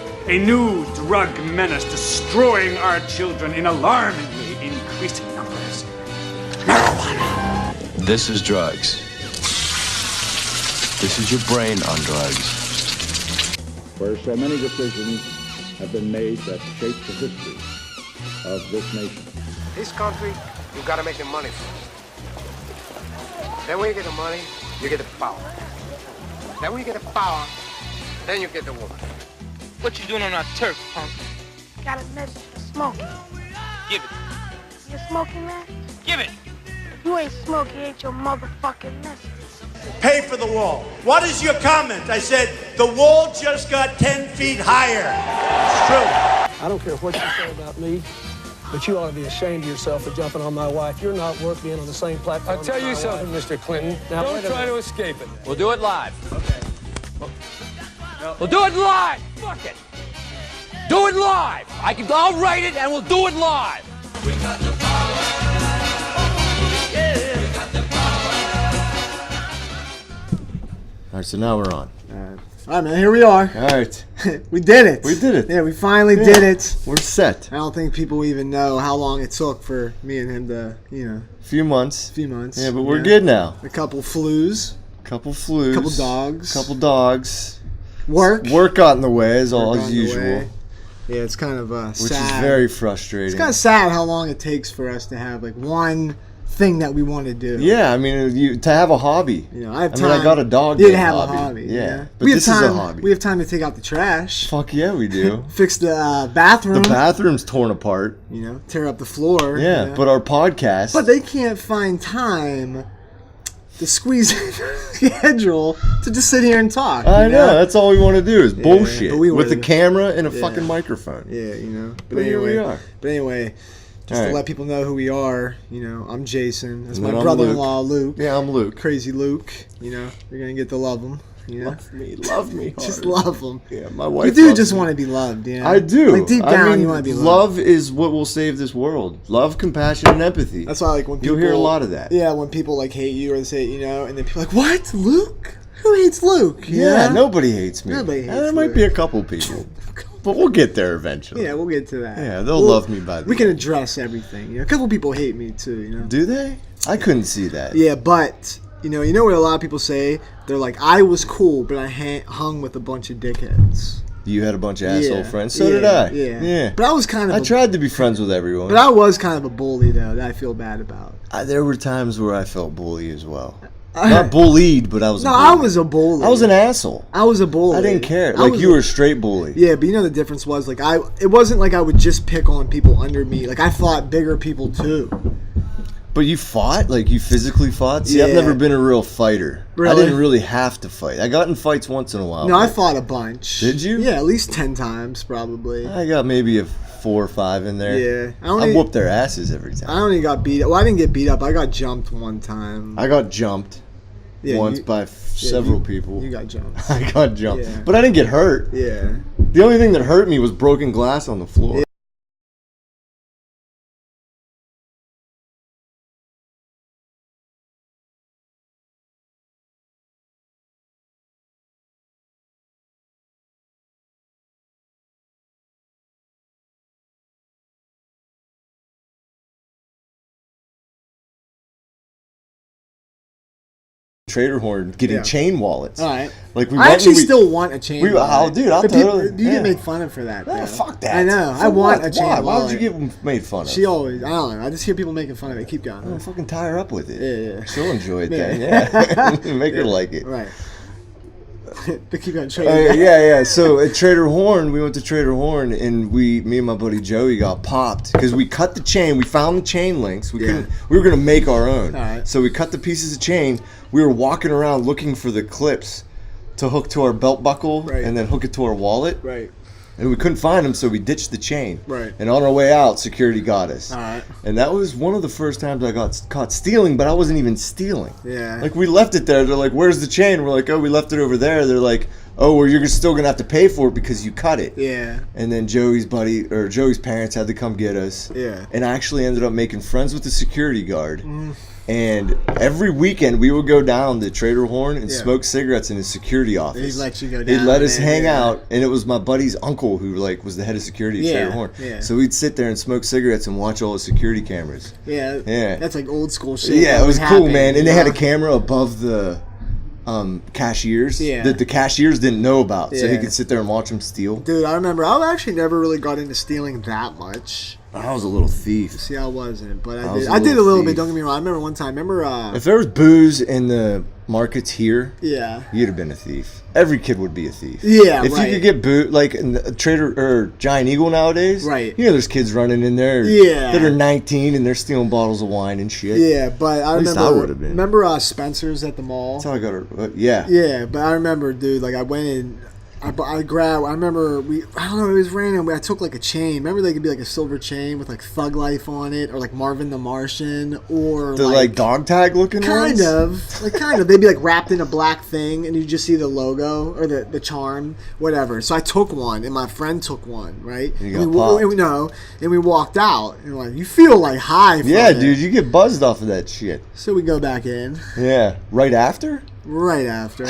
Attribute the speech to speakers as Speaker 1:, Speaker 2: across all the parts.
Speaker 1: A new drug menace destroying our children in alarmingly increasing numbers. Marijuana.
Speaker 2: This is drugs. This is your brain on drugs.
Speaker 3: Where so many decisions have been made that shape the history of this nation.
Speaker 4: This country, you gotta make the money first. Then when you get the money, you get the power. Then when you get the power, then you get the woman.
Speaker 5: What you doing on our turf, punk?
Speaker 6: Got a message for Smokey.
Speaker 5: Give it.
Speaker 6: You smoking that?
Speaker 5: Give it.
Speaker 6: If you ain't smoking, ain't your motherfucking message.
Speaker 7: Pay for the wall. What is your comment? I said, the wall just got 10 feet higher. It's true.
Speaker 8: I don't care what you say about me, but you ought to be ashamed of yourself for jumping on my wife. You're not worth being on the same platform.
Speaker 9: I'll tell you something, Mr. Clinton.
Speaker 8: Now,
Speaker 9: don't try to escape it.
Speaker 5: We'll do it live. Okay. We'll do it live. Fuck it. Do it live. I'll write it and we'll do it live. We got the power.
Speaker 2: Yeah. We got the power. All right, so now we're on.
Speaker 10: All right, man, here we are.
Speaker 2: All right.
Speaker 10: We did it.
Speaker 2: We did it.
Speaker 10: Yeah, we finally did it.
Speaker 2: We're set.
Speaker 10: I don't think people even know how long it took for me and him to,
Speaker 2: A few months.
Speaker 10: Yeah,
Speaker 2: but we're good now.
Speaker 10: A couple flus.
Speaker 2: Couple dogs.
Speaker 10: Work
Speaker 2: got in the way as usual.
Speaker 10: Yeah, it's kind of sad.
Speaker 2: Which is very frustrating.
Speaker 10: It's kind of sad how long it takes for us to have like one thing that we want to do.
Speaker 2: Yeah, I mean, to have a hobby.
Speaker 10: I have time.
Speaker 2: I got a dog.
Speaker 10: Did have a hobby. Yeah.
Speaker 2: But this is a hobby.
Speaker 10: We have time to take out the trash.
Speaker 2: Fuck yeah, we do.
Speaker 10: Fix the bathroom.
Speaker 2: The bathroom's torn apart.
Speaker 10: Tear up the floor.
Speaker 2: Yeah, but our podcast.
Speaker 10: But they can't find time to squeeze in the schedule to just sit here and talk.
Speaker 2: I know. That's all we want to do is bullshit with a camera and a fucking microphone.
Speaker 10: Yeah,
Speaker 2: But here we are.
Speaker 10: But anyway, just to let people know who we are, I'm Jason. That's my
Speaker 2: I'm
Speaker 10: brother-in-law, Luke.
Speaker 2: Yeah, I'm Luke.
Speaker 10: Crazy Luke. You're going to get to love him.
Speaker 2: Love me hard.
Speaker 10: Just love him.
Speaker 2: Yeah, my wife.
Speaker 10: You do just want to be loved,
Speaker 2: I do.
Speaker 10: Like deep down, you want to be loved.
Speaker 2: Love is what will save this world. Love, compassion, and empathy.
Speaker 10: That's why, when people,
Speaker 2: you'll hear a lot of that.
Speaker 10: Yeah, when people hate you or they say, and then people are like, what, Luke? Who hates Luke?
Speaker 2: Yeah, nobody hates me.
Speaker 10: Nobody hates
Speaker 2: there might be a couple people, but we'll get there eventually.
Speaker 10: Yeah, we'll get to that.
Speaker 2: Yeah, they'll love me by the
Speaker 10: We can address everything. A couple people hate me too.
Speaker 2: Do they? I couldn't see that.
Speaker 10: Yeah, but. You know what a lot of people say? They're like, I was cool, but I hung with a bunch of dickheads.
Speaker 2: You had a bunch of asshole friends. So did I.
Speaker 10: Yeah. But I was kind of...
Speaker 2: I tried to be friends with everyone.
Speaker 10: But I was kind of a bully, though, that I feel bad about.
Speaker 2: There were times where I felt bully as well. Not bullied, but I was a bully.
Speaker 10: No, I was a bully.
Speaker 2: I was an asshole.
Speaker 10: I was a bully.
Speaker 2: I didn't care. You were a straight bully.
Speaker 10: Yeah, but the difference was, it wasn't like I would just pick on people under me. I fought bigger people, too.
Speaker 2: But you fought? You physically fought? See, I've never been a real fighter.
Speaker 10: Really?
Speaker 2: I didn't really have to fight. I got in fights once in a while.
Speaker 10: No, I fought a bunch.
Speaker 2: Did you?
Speaker 10: Yeah, at least 10 times, probably.
Speaker 2: I got maybe a 4 or 5 in there.
Speaker 10: Yeah.
Speaker 2: I whooped their asses every time.
Speaker 10: I only got beat up. Well, I didn't get beat up. I got jumped one time.
Speaker 2: I got jumped once by several people.
Speaker 10: You got jumped.
Speaker 2: I got jumped.
Speaker 10: Yeah.
Speaker 2: But I didn't get hurt.
Speaker 10: Yeah.
Speaker 2: The only thing that hurt me was broken glass on the floor.
Speaker 10: Yeah.
Speaker 2: Trader Horn getting chain wallets.
Speaker 10: All right.
Speaker 2: I
Speaker 10: actually still want a chain wallet.
Speaker 2: Dude, I'll totally.
Speaker 10: You get made fun of for that.
Speaker 2: No, fuck that.
Speaker 10: I know. I want a chain wallet.
Speaker 2: Why would you get made fun of?
Speaker 10: She always. I don't know. I just hear people making fun of it. Keep going.
Speaker 2: I'll fucking tie her up with it.
Speaker 10: Yeah.
Speaker 2: She'll enjoy it then. Yeah. Make her like it.
Speaker 10: Right. But keep going. Trader.
Speaker 2: Yeah. So at Trader Horn, we went to Trader Horn, and me and my buddy Joey got popped because we cut the chain. We found the chain links. We were gonna make our own.
Speaker 10: All right.
Speaker 2: So we cut the pieces of chain. We were walking around looking for the clips to hook to our belt buckle and then hook it to our wallet.
Speaker 10: Right.
Speaker 2: And we couldn't find them, so we ditched the chain.
Speaker 10: Right.
Speaker 2: And on our way out, security got us.
Speaker 10: All right.
Speaker 2: And that was one of the first times I got caught stealing, but I wasn't even stealing.
Speaker 10: Yeah.
Speaker 2: We left it there. They're like, "Where's the chain?" We're like, "Oh, we left it over there." They're like, "Oh, well, you're still gonna have to pay for it because you cut it."
Speaker 10: Yeah.
Speaker 2: And then Joey's parents had to come get us.
Speaker 10: Yeah.
Speaker 2: And I actually ended up making friends with the security guard. And every weekend we would go down to Trader Horn and smoke cigarettes in his security office.
Speaker 10: He'd let you go down.
Speaker 2: He'd let us hang out, and it was my buddy's uncle who like was the head of security at Trader Horn.
Speaker 10: Yeah.
Speaker 2: So we'd sit there and smoke cigarettes and watch all the security cameras.
Speaker 10: Yeah.
Speaker 2: Yeah.
Speaker 10: That's like old school shit.
Speaker 2: Yeah, it was cool,
Speaker 10: happen,
Speaker 2: man. And
Speaker 10: you
Speaker 2: they had a
Speaker 10: know?
Speaker 2: camera above the cashiers that the cashiers didn't know about, so he could sit there and watch them steal.
Speaker 10: Dude, I remember I actually never really got into stealing that much.
Speaker 2: I was a little thief.
Speaker 10: See, I wasn't, but
Speaker 2: I
Speaker 10: did a little bit.
Speaker 2: thief.
Speaker 10: Don't get me wrong. I remember one time.
Speaker 2: If there was booze in the markets here,
Speaker 10: Yeah.
Speaker 2: you'd have been a thief. Every kid would be a thief.
Speaker 10: Yeah,
Speaker 2: if
Speaker 10: right.
Speaker 2: you could get booze, like in the Trader or Giant Eagle nowadays,
Speaker 10: Right.
Speaker 2: You know, there's kids running in there, that are 19 and they're stealing bottles of wine and shit.
Speaker 10: Yeah, but I
Speaker 2: At least
Speaker 10: remember.
Speaker 2: I would have been.
Speaker 10: Remember Spencer's at the mall?
Speaker 2: That's how I got yeah.
Speaker 10: Yeah, but I remember, dude. Like I went in. I grabbed. I remember I don't know. It was random. I took like a chain. Remember, they could be like a silver chain with like Thug Life on it, or like Marvin the Martian, or
Speaker 2: the like dog tag looking
Speaker 10: kind
Speaker 2: ones?
Speaker 10: of. They'd be like wrapped in a black thing, and you just see the logo or the charm, whatever. So I took one, and my friend took one, right?
Speaker 2: You got
Speaker 10: and
Speaker 2: popped.
Speaker 10: and we walked out, and like you feel like high. From
Speaker 2: Yeah,
Speaker 10: it.
Speaker 2: dude, you get buzzed off of that shit.
Speaker 10: So we go back in.
Speaker 2: Yeah, right after.
Speaker 10: Right after,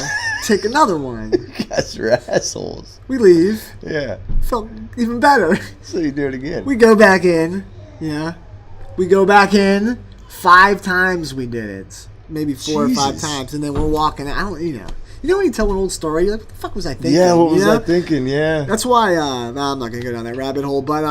Speaker 10: take another one.
Speaker 2: You guys are assholes.
Speaker 10: We leave.
Speaker 2: Yeah.
Speaker 10: Felt even better.
Speaker 2: So you do it again.
Speaker 10: We go back in. Yeah. We go back in. 5 times we did it. Maybe 4 or 5
Speaker 2: Jesus.
Speaker 10: times. And then we're walking out. You know when you tell an old story, you're like, what the fuck was I thinking?
Speaker 2: Yeah, what was
Speaker 10: you know?
Speaker 2: I thinking? Yeah.
Speaker 10: That's why, I'm not going to go down that rabbit hole, but,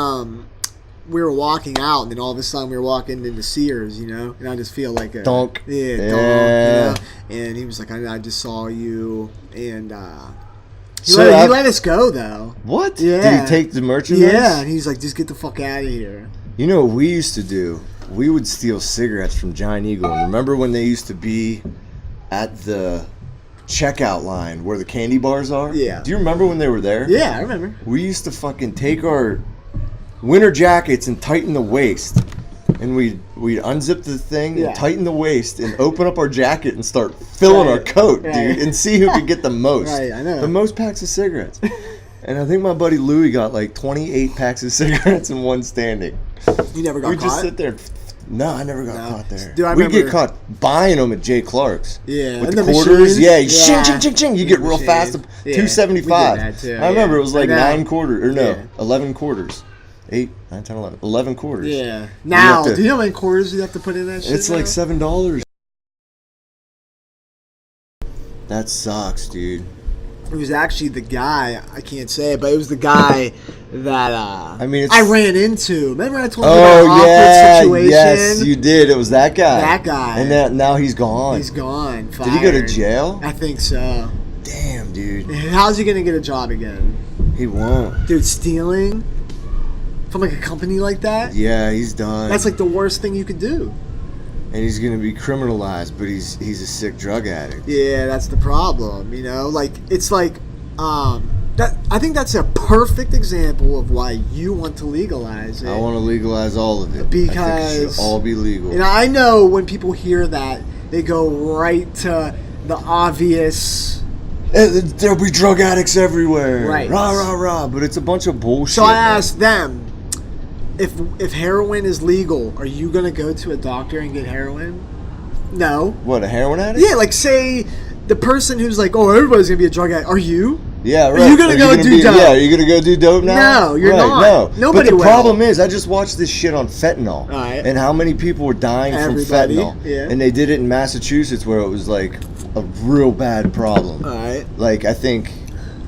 Speaker 10: we were walking out, and then all of a sudden we were walking into Sears, and I just feel like a
Speaker 2: donk.
Speaker 10: Yeah,
Speaker 2: Yeah.
Speaker 10: donk. And he was like, I just saw you, and he
Speaker 2: So
Speaker 10: let us go though.
Speaker 2: What?
Speaker 10: Yeah.
Speaker 2: Did he take the merchandise?
Speaker 10: Yeah, and he's like, just get the fuck out of here.
Speaker 2: You know what we used to do? We would steal cigarettes from Giant Eagle. And remember when they used to be at the checkout line where the candy bars are?
Speaker 10: Yeah.
Speaker 2: Do you remember when they were there?
Speaker 10: Yeah, I remember.
Speaker 2: We used to fucking take our winter jackets and tighten the waist. And we'd unzip the thing and tighten the waist and open up our jacket and start filling our coat, dude, and see who could get the most.
Speaker 10: Right, I know.
Speaker 2: The most packs of cigarettes. And I think my buddy Louie got like 28 packs of cigarettes in one standing.
Speaker 10: You never got
Speaker 2: We'd
Speaker 10: caught?
Speaker 2: just sit there. No, I never got caught there.
Speaker 10: Dude, I
Speaker 2: We'd
Speaker 10: remember-
Speaker 2: get caught buying them at Jay Clark's.
Speaker 10: Yeah,
Speaker 2: With
Speaker 10: and
Speaker 2: the
Speaker 10: the
Speaker 2: quarters.
Speaker 10: machines.
Speaker 2: Yeah,
Speaker 10: Yeah.
Speaker 2: ching, ching, ching, ching. You get real
Speaker 10: Machines.
Speaker 2: fast.
Speaker 10: Yeah,
Speaker 2: $2.75.
Speaker 10: we did that too,
Speaker 2: I remember
Speaker 10: yeah.
Speaker 2: it was like
Speaker 10: I know.
Speaker 2: 9 quarters, or no,
Speaker 10: Yeah.
Speaker 2: 11 quarters. 8, 9, 10, 11. 11 quarters.
Speaker 10: Yeah. Now,
Speaker 2: have to-
Speaker 10: do you know how many quarters you have to put in that shit?
Speaker 2: It's like
Speaker 10: now?
Speaker 2: $7. That sucks, dude.
Speaker 10: It was actually the guy, I can't say it, but it was the guy that
Speaker 2: I mean, it's,
Speaker 10: I ran into. Remember I told you
Speaker 2: oh
Speaker 10: about
Speaker 2: yeah,
Speaker 10: awkward situation?
Speaker 2: yes, you did. It was that guy.
Speaker 10: That guy.
Speaker 2: And now he's gone.
Speaker 10: He's gone.
Speaker 2: Did he go to
Speaker 10: fired.
Speaker 2: jail?
Speaker 10: I think so.
Speaker 2: Damn, dude.
Speaker 10: How's he gonna get a job again?
Speaker 2: He won't.
Speaker 10: Dude, stealing from like a company like that?
Speaker 2: Yeah, he's done.
Speaker 10: That's like the worst thing you could do.
Speaker 2: And he's gonna be criminalized, but he's a sick drug addict.
Speaker 10: Yeah, that's the problem. Like it's like that. I think that's a perfect example of why you want to legalize it.
Speaker 2: I want to legalize all of it. I think it
Speaker 10: Because
Speaker 2: should all be legal.
Speaker 10: I know when people hear that, they go right to the obvious.
Speaker 2: There'll be drug addicts everywhere.
Speaker 10: Right.
Speaker 2: Rah, rah, rah. But it's a bunch of bullshit.
Speaker 10: So I
Speaker 2: man.
Speaker 10: asked them, if heroin is legal, are you gonna go to a doctor and get heroin? No.
Speaker 2: What, a heroin addict?
Speaker 10: Yeah, like say the person who's like, oh, everybody's gonna be a drug addict. Are you?
Speaker 2: Yeah, right.
Speaker 10: Are you gonna go do dope?
Speaker 2: Yeah, are you gonna go do dope now?
Speaker 10: No, you're
Speaker 2: right,
Speaker 10: not.
Speaker 2: No.
Speaker 10: Nobody
Speaker 2: But the
Speaker 10: will.
Speaker 2: problem is, I just watched this shit on fentanyl.
Speaker 10: Right.
Speaker 2: And how many people were dying
Speaker 10: Everybody,
Speaker 2: from fentanyl.
Speaker 10: yeah.
Speaker 2: And they did it in Massachusetts where it was like a real bad problem.
Speaker 10: Alright.
Speaker 2: Like, I think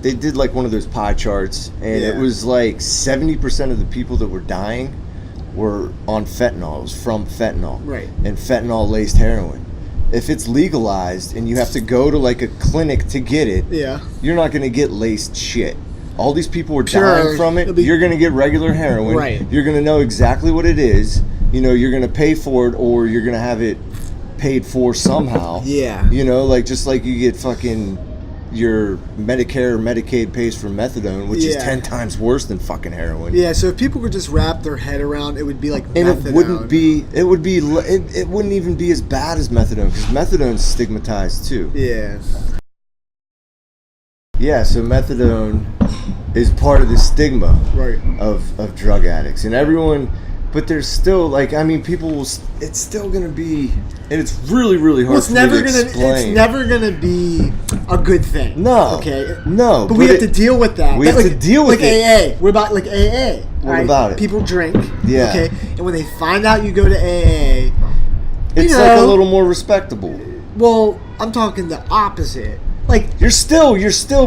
Speaker 2: they did like one of those pie charts, and it
Speaker 10: Yeah.
Speaker 2: was like 70% of the people that were dying were on fentanyl. It was from fentanyl.
Speaker 10: Right.
Speaker 2: And fentanyl laced heroin. If it's legalized and you have to go to like a clinic to get it,
Speaker 10: Yeah.
Speaker 2: you're not going to get laced shit. All these people are
Speaker 10: Sure,
Speaker 2: dying from it.
Speaker 10: it'll be-
Speaker 2: You're going to get regular heroin.
Speaker 10: Right.
Speaker 2: You're going to know exactly what it is. You're going to pay for it, or you're going to have it paid for somehow.
Speaker 10: Yeah.
Speaker 2: Like just like you get fucking your Medicare or Medicaid pays for methadone, which is
Speaker 10: Yeah.
Speaker 2: 10 times worse than fucking heroin.
Speaker 10: Yeah, so if people could just wrap their head around, it would be like
Speaker 2: And
Speaker 10: methadone.
Speaker 2: it wouldn't even be as bad as methadone, because methadone's stigmatized too.
Speaker 10: Yeah.
Speaker 2: Yeah, so methadone is part of the stigma
Speaker 10: Right.
Speaker 2: of drug addicts. And everyone But there's still, like, I mean, people will. It's still gonna be, and it's really, really hard
Speaker 10: It's
Speaker 2: for me to explain.
Speaker 10: It's never gonna be a good thing.
Speaker 2: No.
Speaker 10: Okay.
Speaker 2: No.
Speaker 10: But we have to deal with that.
Speaker 2: We have to deal with
Speaker 10: like
Speaker 2: it.
Speaker 10: AA. We're about like AA.
Speaker 2: What
Speaker 10: right?
Speaker 2: about it?
Speaker 10: People drink.
Speaker 2: Yeah.
Speaker 10: Okay. And when they find out you go to AA,
Speaker 2: it's like a little more respectable.
Speaker 10: Well, I'm talking the opposite. Like
Speaker 2: you're still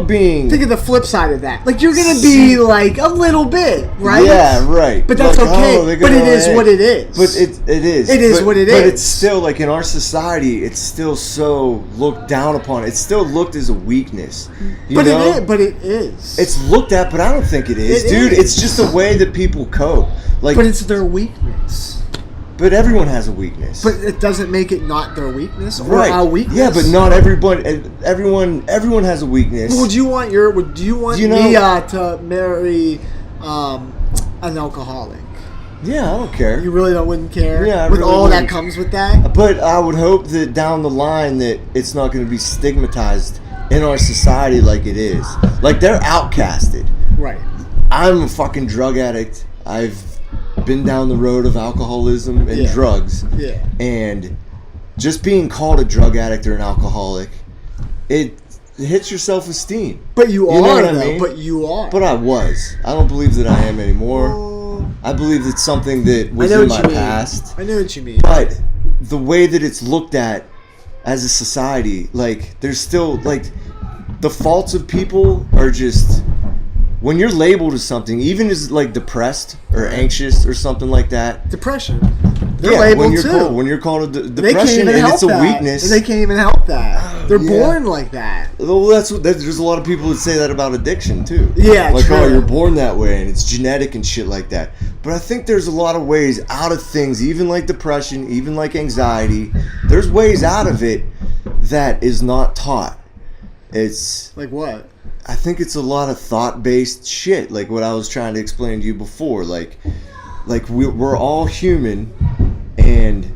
Speaker 2: being.
Speaker 10: Think of the flip side of that. Like you're gonna be like a little bit, right?
Speaker 2: Yeah, right.
Speaker 10: But that's
Speaker 2: like,
Speaker 10: okay. But it is what it is.
Speaker 2: But it is.
Speaker 10: It is what it is.
Speaker 2: But it's still like in our society, it's still so looked down upon. It's still looked as a weakness. You know?
Speaker 10: It is. But it is.
Speaker 2: It's looked at, but I don't think it is, dude. It's just the way that people cope. Like,
Speaker 10: but it's their weakness.
Speaker 2: But everyone has a weakness.
Speaker 10: But it doesn't make it not their weakness or
Speaker 2: right.
Speaker 10: our weakness.
Speaker 2: Yeah, but not everyone. Everyone has a weakness.
Speaker 10: Well, do you want me to marry an alcoholic?
Speaker 2: Yeah, I don't care.
Speaker 10: You really wouldn't care?
Speaker 2: Yeah,
Speaker 10: with all that comes with that?
Speaker 2: But I would hope that down the line that it's not going to be stigmatized in our society like it is. Like, they're outcasted.
Speaker 10: Right.
Speaker 2: I'm a fucking drug addict. I've been down the road of alcoholism and drugs.
Speaker 10: Yeah.
Speaker 2: And just being called a drug addict or an alcoholic, it hits your self-esteem.
Speaker 10: But you
Speaker 2: know
Speaker 10: are,
Speaker 2: what I mean?
Speaker 10: But you are.
Speaker 2: But I was. I don't believe that I am anymore. I believe it's something that was in my past.
Speaker 10: I know what you mean.
Speaker 2: But the way that it's looked at as a society, like, there's still, like, the faults of people are just... When you're labeled as something, even as like depressed or anxious or something like that,
Speaker 10: depression. They're labeled too.
Speaker 2: When you're called a depression, and it's a weakness,
Speaker 10: and they can't even help that. They're born like that.
Speaker 2: Well, there's a lot of people that say that about addiction too.
Speaker 10: Yeah,
Speaker 2: like,
Speaker 10: true.
Speaker 2: oh, you're born that way, and it's genetic and shit like that. But I think there's a lot of ways out of things, even like depression, even like anxiety. There's ways out of it that is not taught. It's
Speaker 10: like what?
Speaker 2: I think it's a lot of thought-based shit, like what I was trying to explain to you before. Like we're all human, and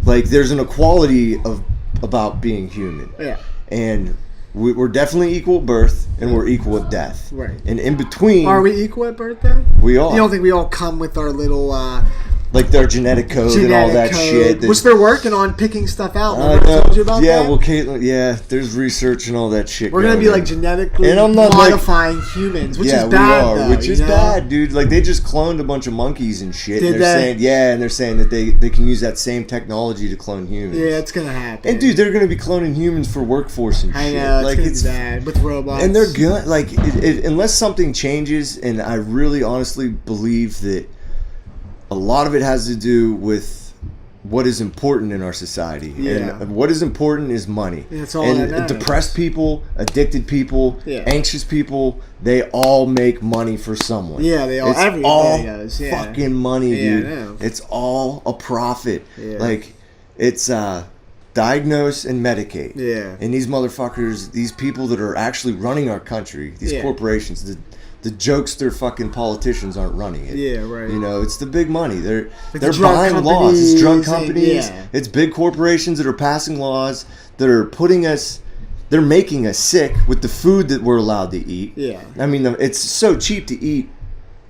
Speaker 2: like there's an equality about being human.
Speaker 10: Yeah.
Speaker 2: And we're definitely equal at birth, and we're equal at death.
Speaker 10: Right.
Speaker 2: And in between,
Speaker 10: are we equal at birth then?
Speaker 2: We are.
Speaker 10: You don't think we all come with our little
Speaker 2: like their genetic code and all that shit.
Speaker 10: Which they're working on picking stuff out. Remember I told you about that?
Speaker 2: Well, Caitlin, there's research and all that shit.
Speaker 10: We're going to be like genetically modifying humans, which is bad, though,
Speaker 2: which is bad, dude. Like, they just cloned a bunch of monkeys and shit.
Speaker 10: Did
Speaker 2: and they're saying that they can use that same technology to clone humans.
Speaker 10: Yeah, it's going to happen.
Speaker 2: And, dude, they're going to be cloning humans for workforce and shit.
Speaker 10: I know, it's bad with robots.
Speaker 2: And they're good. Like, unless something changes, and I really honestly believe that a lot of it has to do with what is important in our society.
Speaker 10: Yeah.
Speaker 2: And what is important is money.
Speaker 10: That's all
Speaker 2: and
Speaker 10: that matters.
Speaker 2: Depressed people, addicted people, anxious people, they all make money for someone.
Speaker 10: Yeah, they all. Everybody
Speaker 2: all
Speaker 10: does.
Speaker 2: fucking money, dude.
Speaker 10: I know.
Speaker 2: It's all a profit.
Speaker 10: Yeah.
Speaker 2: Like, it's diagnose and medicate.
Speaker 10: Yeah.
Speaker 2: And these motherfuckers, these people that are actually running our country, these corporations, the jokester fucking politicians aren't running it.
Speaker 10: Yeah, right.
Speaker 2: You know, it's the big money. They're
Speaker 10: buying
Speaker 2: laws. It's drug companies. It's big corporations that are passing laws that are they're making us sick with the food that we're allowed to eat.
Speaker 10: Yeah.
Speaker 2: I mean, it's so cheap to eat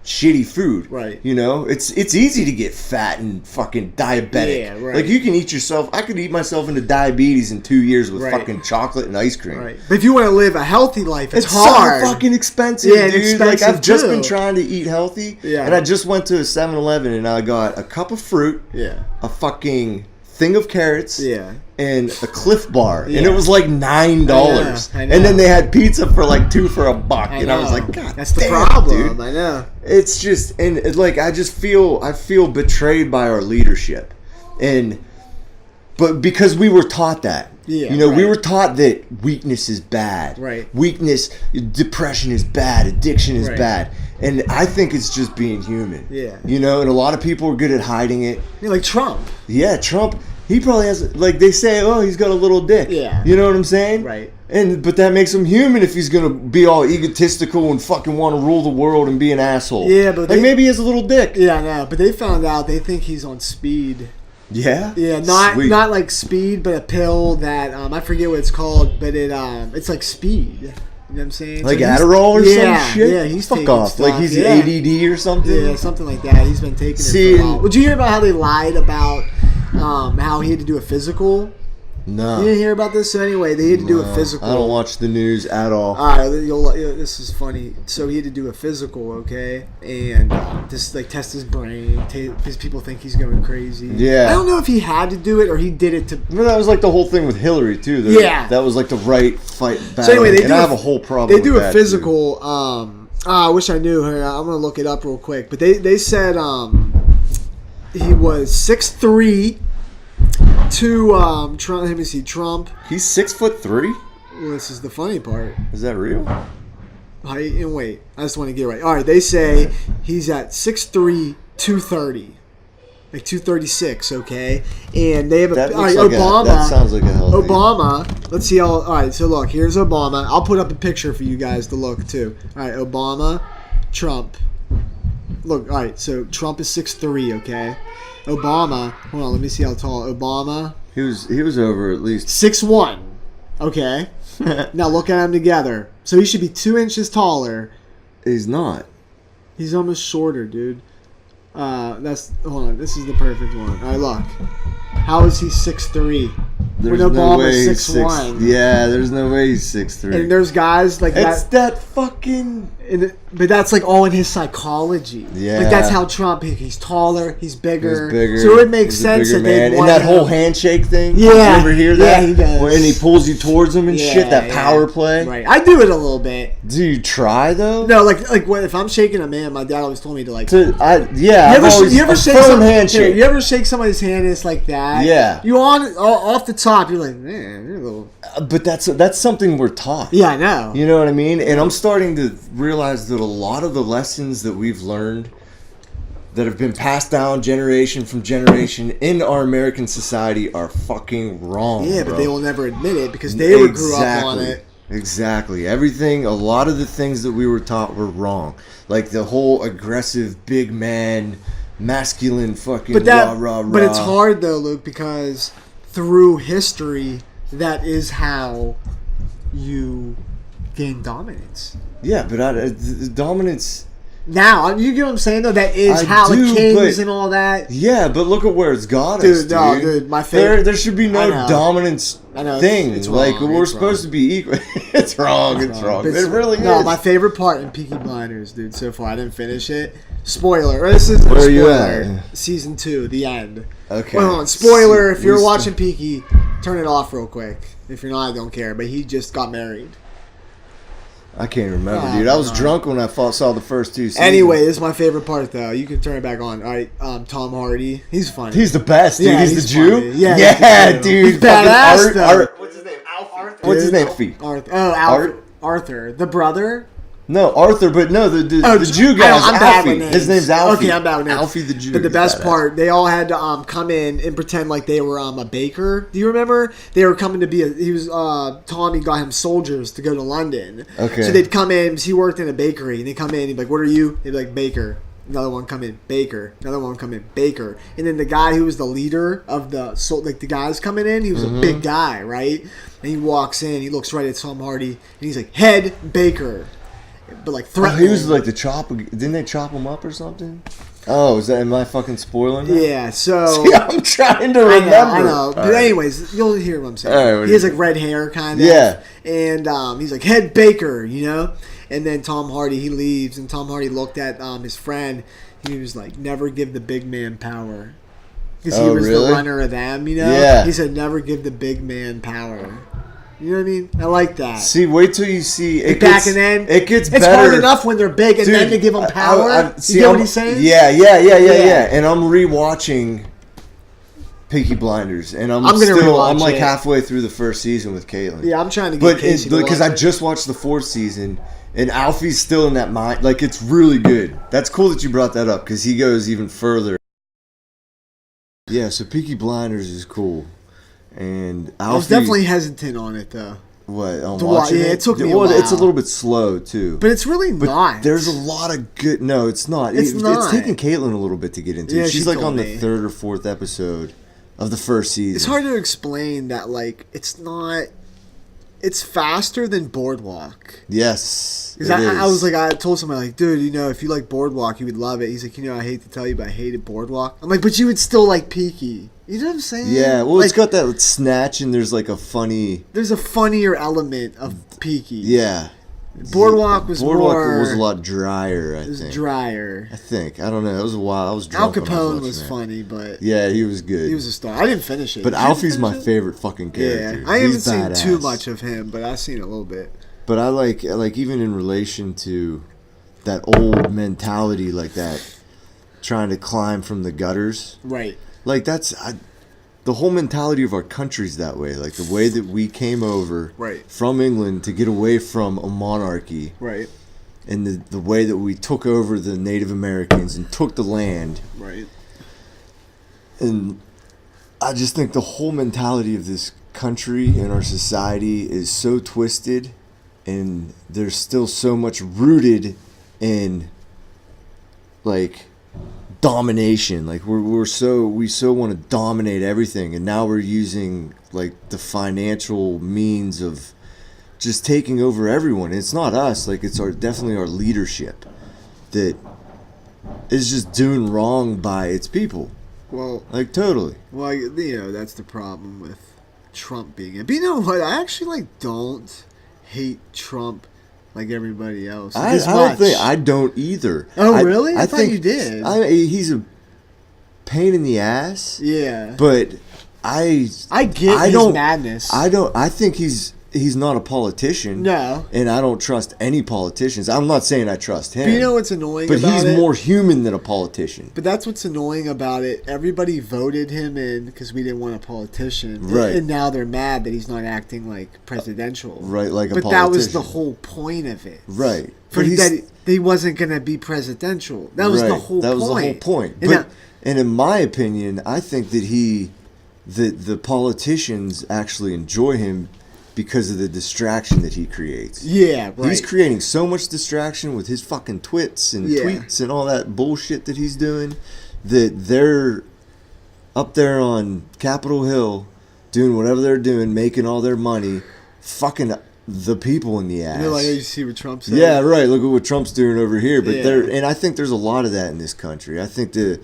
Speaker 2: shitty food.
Speaker 10: Right.
Speaker 2: You know, it's easy to get fat and fucking diabetic.
Speaker 10: Yeah, right.
Speaker 2: Like, you can eat yourself. I could eat myself into diabetes in 2 years with fucking chocolate and ice cream.
Speaker 10: Right. But if you want to live a healthy life, it's
Speaker 2: hard. So fucking expensive, dude.
Speaker 10: Expensive
Speaker 2: like, I've just been trying to eat healthy.
Speaker 10: Yeah.
Speaker 2: And I just went to a 7-Eleven and I got a cup of fruit.
Speaker 10: Yeah.
Speaker 2: A fucking thing of carrots.
Speaker 10: Yeah.
Speaker 2: And a Cliff Bar.
Speaker 10: Yeah.
Speaker 2: And it was like $9.
Speaker 10: I know.
Speaker 2: And then they had pizza for like $2 for $1. And I was like, God,
Speaker 10: that's the
Speaker 2: damn,
Speaker 10: problem.
Speaker 2: Dude.
Speaker 10: I know.
Speaker 2: It's just, and it's like, I feel betrayed by our leadership. But because we were taught that.
Speaker 10: Yeah,
Speaker 2: you know, we were taught that weakness is bad.
Speaker 10: Right.
Speaker 2: Weakness, depression is bad. Addiction is bad. And I think it's just being human.
Speaker 10: Yeah.
Speaker 2: You know, and a lot of people are good at hiding it.
Speaker 10: Yeah, like Trump.
Speaker 2: Yeah, Trump, he probably has, like, they say, oh, he's got a little dick.
Speaker 10: Yeah.
Speaker 2: You know what I'm saying?
Speaker 10: Right.
Speaker 2: But that makes him human if he's going to be all egotistical and fucking want to rule the world and be an asshole.
Speaker 10: Yeah, but
Speaker 2: like, maybe he has a little dick.
Speaker 10: Yeah, I know. But they found out they think he's on speed.
Speaker 2: Yeah?
Speaker 10: Yeah, not like speed, but a pill that I forget what it's called, but it's like speed. You know what I'm saying?
Speaker 2: Like
Speaker 10: so
Speaker 2: Adderall or some shit?
Speaker 10: Yeah, he's
Speaker 2: Fuck
Speaker 10: taking
Speaker 2: off.
Speaker 10: stuff.
Speaker 2: Like he's
Speaker 10: yeah.
Speaker 2: ADD or something?
Speaker 10: Yeah, something like that. He's been taking it for a while. Did you hear about how they lied about how he had to do a physical?
Speaker 2: No.
Speaker 10: You didn't hear about this? So anyway, they had to do a physical.
Speaker 2: I don't watch the news at all.
Speaker 10: Alright, this is funny. So he had to do a physical, okay? And just like test his brain because people think he's going crazy.
Speaker 2: Yeah.
Speaker 10: I don't know if he had to do it or he did it to...
Speaker 2: Well, that was like the whole thing with Hillary, too.
Speaker 10: Yeah.
Speaker 2: That was like the right fight battle.
Speaker 10: So anyway,
Speaker 2: I have a whole problem with that.
Speaker 10: They do a physical... I wish I knew. I'm going to look it up real quick. But they said he was 6'3", let me see, Trump.
Speaker 2: He's 6'3"?
Speaker 10: Well, this is the funny part.
Speaker 2: Is that real?
Speaker 10: Height and weight. I just want to get it right. All right, they say he's at 6'3", 230. Like 236, okay? And they have Obama.
Speaker 2: That sounds like a hell of
Speaker 10: Obama. Let's see how. All right, so look, here's Obama. I'll put up a picture for you guys to look too. All right, Obama, Trump. Look, all right, so Trump is 6'3", okay? Obama, hold on, let me see how tall. Obama.
Speaker 2: He was over at least
Speaker 10: 6'1", okay? Now look at him together. So he should be 2 inches taller.
Speaker 2: He's not.
Speaker 10: He's almost shorter, dude. Hold on, this is the perfect one. All right, look. How is he 6'3"?
Speaker 2: There's
Speaker 10: when
Speaker 2: no way
Speaker 10: Obama's
Speaker 2: he's
Speaker 10: 6'1".
Speaker 2: Yeah, there's no way he's 6'3".
Speaker 10: And there's guys like
Speaker 2: it's
Speaker 10: that.
Speaker 2: That fucking...
Speaker 10: But that's like all in his psychology.
Speaker 2: Yeah.
Speaker 10: Like that's how Trump, he's taller, he's bigger.
Speaker 2: So
Speaker 10: it makes sense that they
Speaker 2: and that whole handshake thing.
Speaker 10: Yeah.
Speaker 2: You ever hear that?
Speaker 10: Yeah, he does.
Speaker 2: And he pulls you towards him and shit, that power play.
Speaker 10: Right. I do it a little bit.
Speaker 2: Do you try though?
Speaker 10: No, like what if I'm shaking a man, my dad always told me to like
Speaker 2: you ever
Speaker 10: shake
Speaker 2: handshake?
Speaker 10: You ever shake somebody's hand and it's like that?
Speaker 2: Yeah.
Speaker 10: You off the top, you're like, man, you're a little.
Speaker 2: But that's something we're taught.
Speaker 10: Yeah, I know.
Speaker 2: You know what I mean? And I'm starting to realize that a lot of the lessons that we've learned that have been passed down generation from generation in our American society are fucking wrong.
Speaker 10: Yeah, but
Speaker 2: bro.
Speaker 10: they will never admit it because they grew up on it.
Speaker 2: Exactly. Everything, a lot of the things that we were taught were wrong. Like the whole aggressive, big man, masculine fucking rah.
Speaker 10: But it's hard though, Luke, because through history, that is how you gain dominance.
Speaker 2: Yeah, but dominance...
Speaker 10: Now, you get what I'm saying, though? That is kings and all that.
Speaker 2: Yeah, but look at where it's got us, dude.
Speaker 10: No, dude, my favorite...
Speaker 2: There should be no dominance thing.
Speaker 10: It's
Speaker 2: like,
Speaker 10: wrong.
Speaker 2: we're supposed to be equal. It's wrong. It's wrong. It really is.
Speaker 10: No, my favorite part in Peaky Blinders, dude, so far, I didn't finish it. Spoiler. This is
Speaker 2: where
Speaker 10: spoiler.
Speaker 2: You at?
Speaker 10: Season 2, the end.
Speaker 2: Okay.
Speaker 10: Well, hold on. Spoiler, if you're watching Peaky, turn it off real quick. If you're not, I don't care. But he just got married.
Speaker 2: I can't remember, dude. I was drunk when I saw the first 2 seasons.
Speaker 10: Anyway, this is my favorite part, though. You can turn it back on. All right, Tom Hardy. He's funny.
Speaker 2: He's the best, dude.
Speaker 10: Yeah,
Speaker 2: he's the Jew?
Speaker 10: Funny. Yeah,
Speaker 2: dude.
Speaker 10: He's badass, though.
Speaker 2: What's his name? Alfie. What's his name?
Speaker 10: Arthur. The brother?
Speaker 2: No, Arthur, but no, the Jew guy's Alfie. His name's Alfie.
Speaker 10: Okay, I'm bad with names.
Speaker 2: Alfie the Jew.
Speaker 10: But the best part, they all had to come in and pretend like they were a baker. Do you remember? They were coming to be Tommy got him soldiers to go to London.
Speaker 2: Okay.
Speaker 10: So they'd come in, because he worked in a bakery, and they'd come in, he'd be like, what are you? They'd be like, baker. Another one come in, baker. Another one come in, baker. And then the guy who was the leader of the guys coming in, he was a big guy, right? And he walks in, he looks right at Tom Hardy, and he's like, head baker. But like threatening.
Speaker 2: He was like the chop. Didn't they chop him up or something? Oh, am I fucking spoiling that?
Speaker 10: Yeah, so...
Speaker 2: See, I'm trying to remember.
Speaker 10: I know. But anyways, you'll hear what I'm saying. He has like red hair, kind of.
Speaker 2: Yeah.
Speaker 10: And he's like, head baker, you know? And then Tom Hardy, he leaves, and Tom Hardy looked at his friend. He was like, never give the big man power. Because he was the runner of them, you know?
Speaker 2: Yeah.
Speaker 10: He said, never give the big man power. You know what I mean? I like that.
Speaker 2: See, wait till you see it.
Speaker 10: It
Speaker 2: gets
Speaker 10: better. It's hard enough when they're big, and then to give them power. You get what he's saying?
Speaker 2: Yeah. And I'm rewatching Peaky Blinders, and I'm like halfway through the first season with Caitlin.
Speaker 10: Yeah, I'm trying to get Casey to
Speaker 2: because I just watched the 4th season, and Alfie's still in that mind. Like, it's really good. That's cool that you brought that up because he goes even further. Yeah, so Peaky Blinders is cool. And Alfie,
Speaker 10: I was definitely hesitant on it, though.
Speaker 2: What, on watching it?
Speaker 10: It took me a while.
Speaker 2: It's a little bit slow, too.
Speaker 10: But it's really not.
Speaker 2: There's a lot of good... No, it's not. It's taking Caitlin a little bit to get into.
Speaker 10: Yeah,
Speaker 2: she's like on the 3rd or 4th episode of the first season.
Speaker 10: It's hard to explain that, like, it's not... It's faster than Boardwalk.
Speaker 2: Yes.
Speaker 10: Because I was like, I told somebody, like, dude, you know, if you like Boardwalk, you would love it. He's like, you know, I hate to tell you, but I hated Boardwalk. I'm like, but you would still like Peaky. You know what I'm saying?
Speaker 2: Yeah, well,
Speaker 10: like,
Speaker 2: it's got that snatch, and there's like a funny...
Speaker 10: There's a funnier element of Peaky.
Speaker 2: Yeah.
Speaker 10: Boardwalk was
Speaker 2: a lot drier, I think.
Speaker 10: It was drier.
Speaker 2: I think. I don't know. It was a while. I was drunk.
Speaker 10: Al Capone was funny, but...
Speaker 2: Yeah, he was good.
Speaker 10: He was a star. I didn't finish it.
Speaker 2: But Alfie's my favorite fucking character.
Speaker 10: Yeah, I haven't seen
Speaker 2: badass.
Speaker 10: too much of him, but I've seen a little bit.
Speaker 2: But I like even in relation to that old mentality like that, trying to climb from the gutters.
Speaker 10: Right.
Speaker 2: Like the whole mentality of our country's that way. Like the way that we came over from England to get away from a monarchy.
Speaker 10: Right.
Speaker 2: And the way that we took over the Native Americans and took the land.
Speaker 10: Right.
Speaker 2: And I just think the whole mentality of this country and our society is so twisted, and there's still so much rooted in like domination. Like we so want to dominate everything, and now we're using like the financial means of just taking over everyone. It's not us, like it's definitely our leadership that is just doing wrong by its people.
Speaker 10: Well,
Speaker 2: like totally.
Speaker 10: Well, you know, that's the problem with Trump being it. But you know what? I actually don't hate Trump like everybody else.
Speaker 2: I don't either.
Speaker 10: Oh, really? I thought
Speaker 2: think
Speaker 10: you did.
Speaker 2: He's a pain in the ass.
Speaker 10: Yeah.
Speaker 2: But I
Speaker 10: get his madness.
Speaker 2: I think he's not a politician.
Speaker 10: No.
Speaker 2: And I don't trust any politicians. I'm not saying I trust him.
Speaker 10: But you know what's annoying
Speaker 2: about
Speaker 10: it? But
Speaker 2: he's more human than a politician.
Speaker 10: But that's what's annoying about it. Everybody voted him in because we didn't want a politician.
Speaker 2: Right.
Speaker 10: And now they're mad that he's not acting like presidential.
Speaker 2: Right, like a politician.
Speaker 10: But that was the whole point of it.
Speaker 2: Right.
Speaker 10: But that he wasn't going to be presidential. That was the whole point.
Speaker 2: That was the whole point. And in my opinion, I think that the politicians actually enjoy him because of the distraction that he creates.
Speaker 10: Yeah, right.
Speaker 2: He's creating so much distraction with his fucking twits and tweets and all that bullshit that he's doing, that they're up there on Capitol Hill doing whatever they're doing, making all their money, fucking the people in the ass.
Speaker 10: You know, like you see what Trump said.
Speaker 2: Yeah, right. Look at what Trump's doing over here. But and I think there's a lot of that in this country. I think the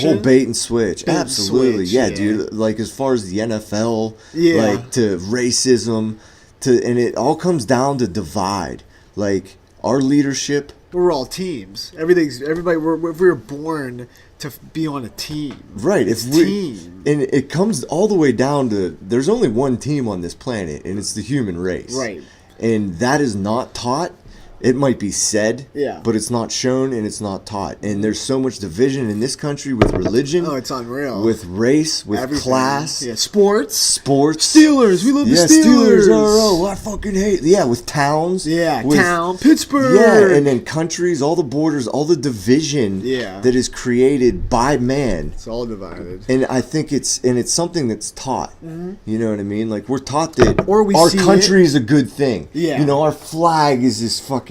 Speaker 2: whole bait and switch. Absolutely. Yeah, dude. Like as far as the NFL, like to racism, and it all comes down to divide. Like our leadership.
Speaker 10: We're all teams. Everybody. We're born to be on a team.
Speaker 2: Right.
Speaker 10: Team.
Speaker 2: And it comes all the way down to there's only one team on this planet, and it's the human race.
Speaker 10: Right.
Speaker 2: And that is not taught. It might be said,
Speaker 10: yeah,
Speaker 2: but it's not shown and it's not taught. And there's so much division in this country with religion.
Speaker 10: Oh, it's unreal.
Speaker 2: With race, with class.
Speaker 10: Yeah, sports.
Speaker 2: Steelers.
Speaker 10: We love the Steelers.
Speaker 2: Oh, I fucking hate. Yeah, with towns.
Speaker 10: Yeah, town. Pittsburgh.
Speaker 2: Yeah, and then countries, all the borders, all the division that is created by man.
Speaker 10: It's all divided.
Speaker 2: And I think it's something that's taught. Mm-hmm. You know what I mean? Like we're taught that our country is a good thing.
Speaker 10: Yeah.
Speaker 2: You know, our flag is this fucking.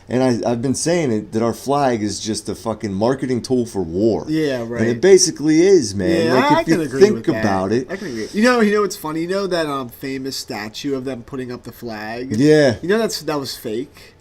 Speaker 2: And I've been saying it that our flag is just a fucking marketing tool for war.
Speaker 10: Yeah, right.
Speaker 2: And it basically is, man.
Speaker 10: Yeah,
Speaker 2: like
Speaker 10: I
Speaker 2: if
Speaker 10: can
Speaker 2: you
Speaker 10: agree
Speaker 2: think
Speaker 10: with that.
Speaker 2: about it.
Speaker 10: I can agree. You know what's funny? You know that famous statue of them putting up the flag?
Speaker 2: Yeah.
Speaker 10: You know that was fake.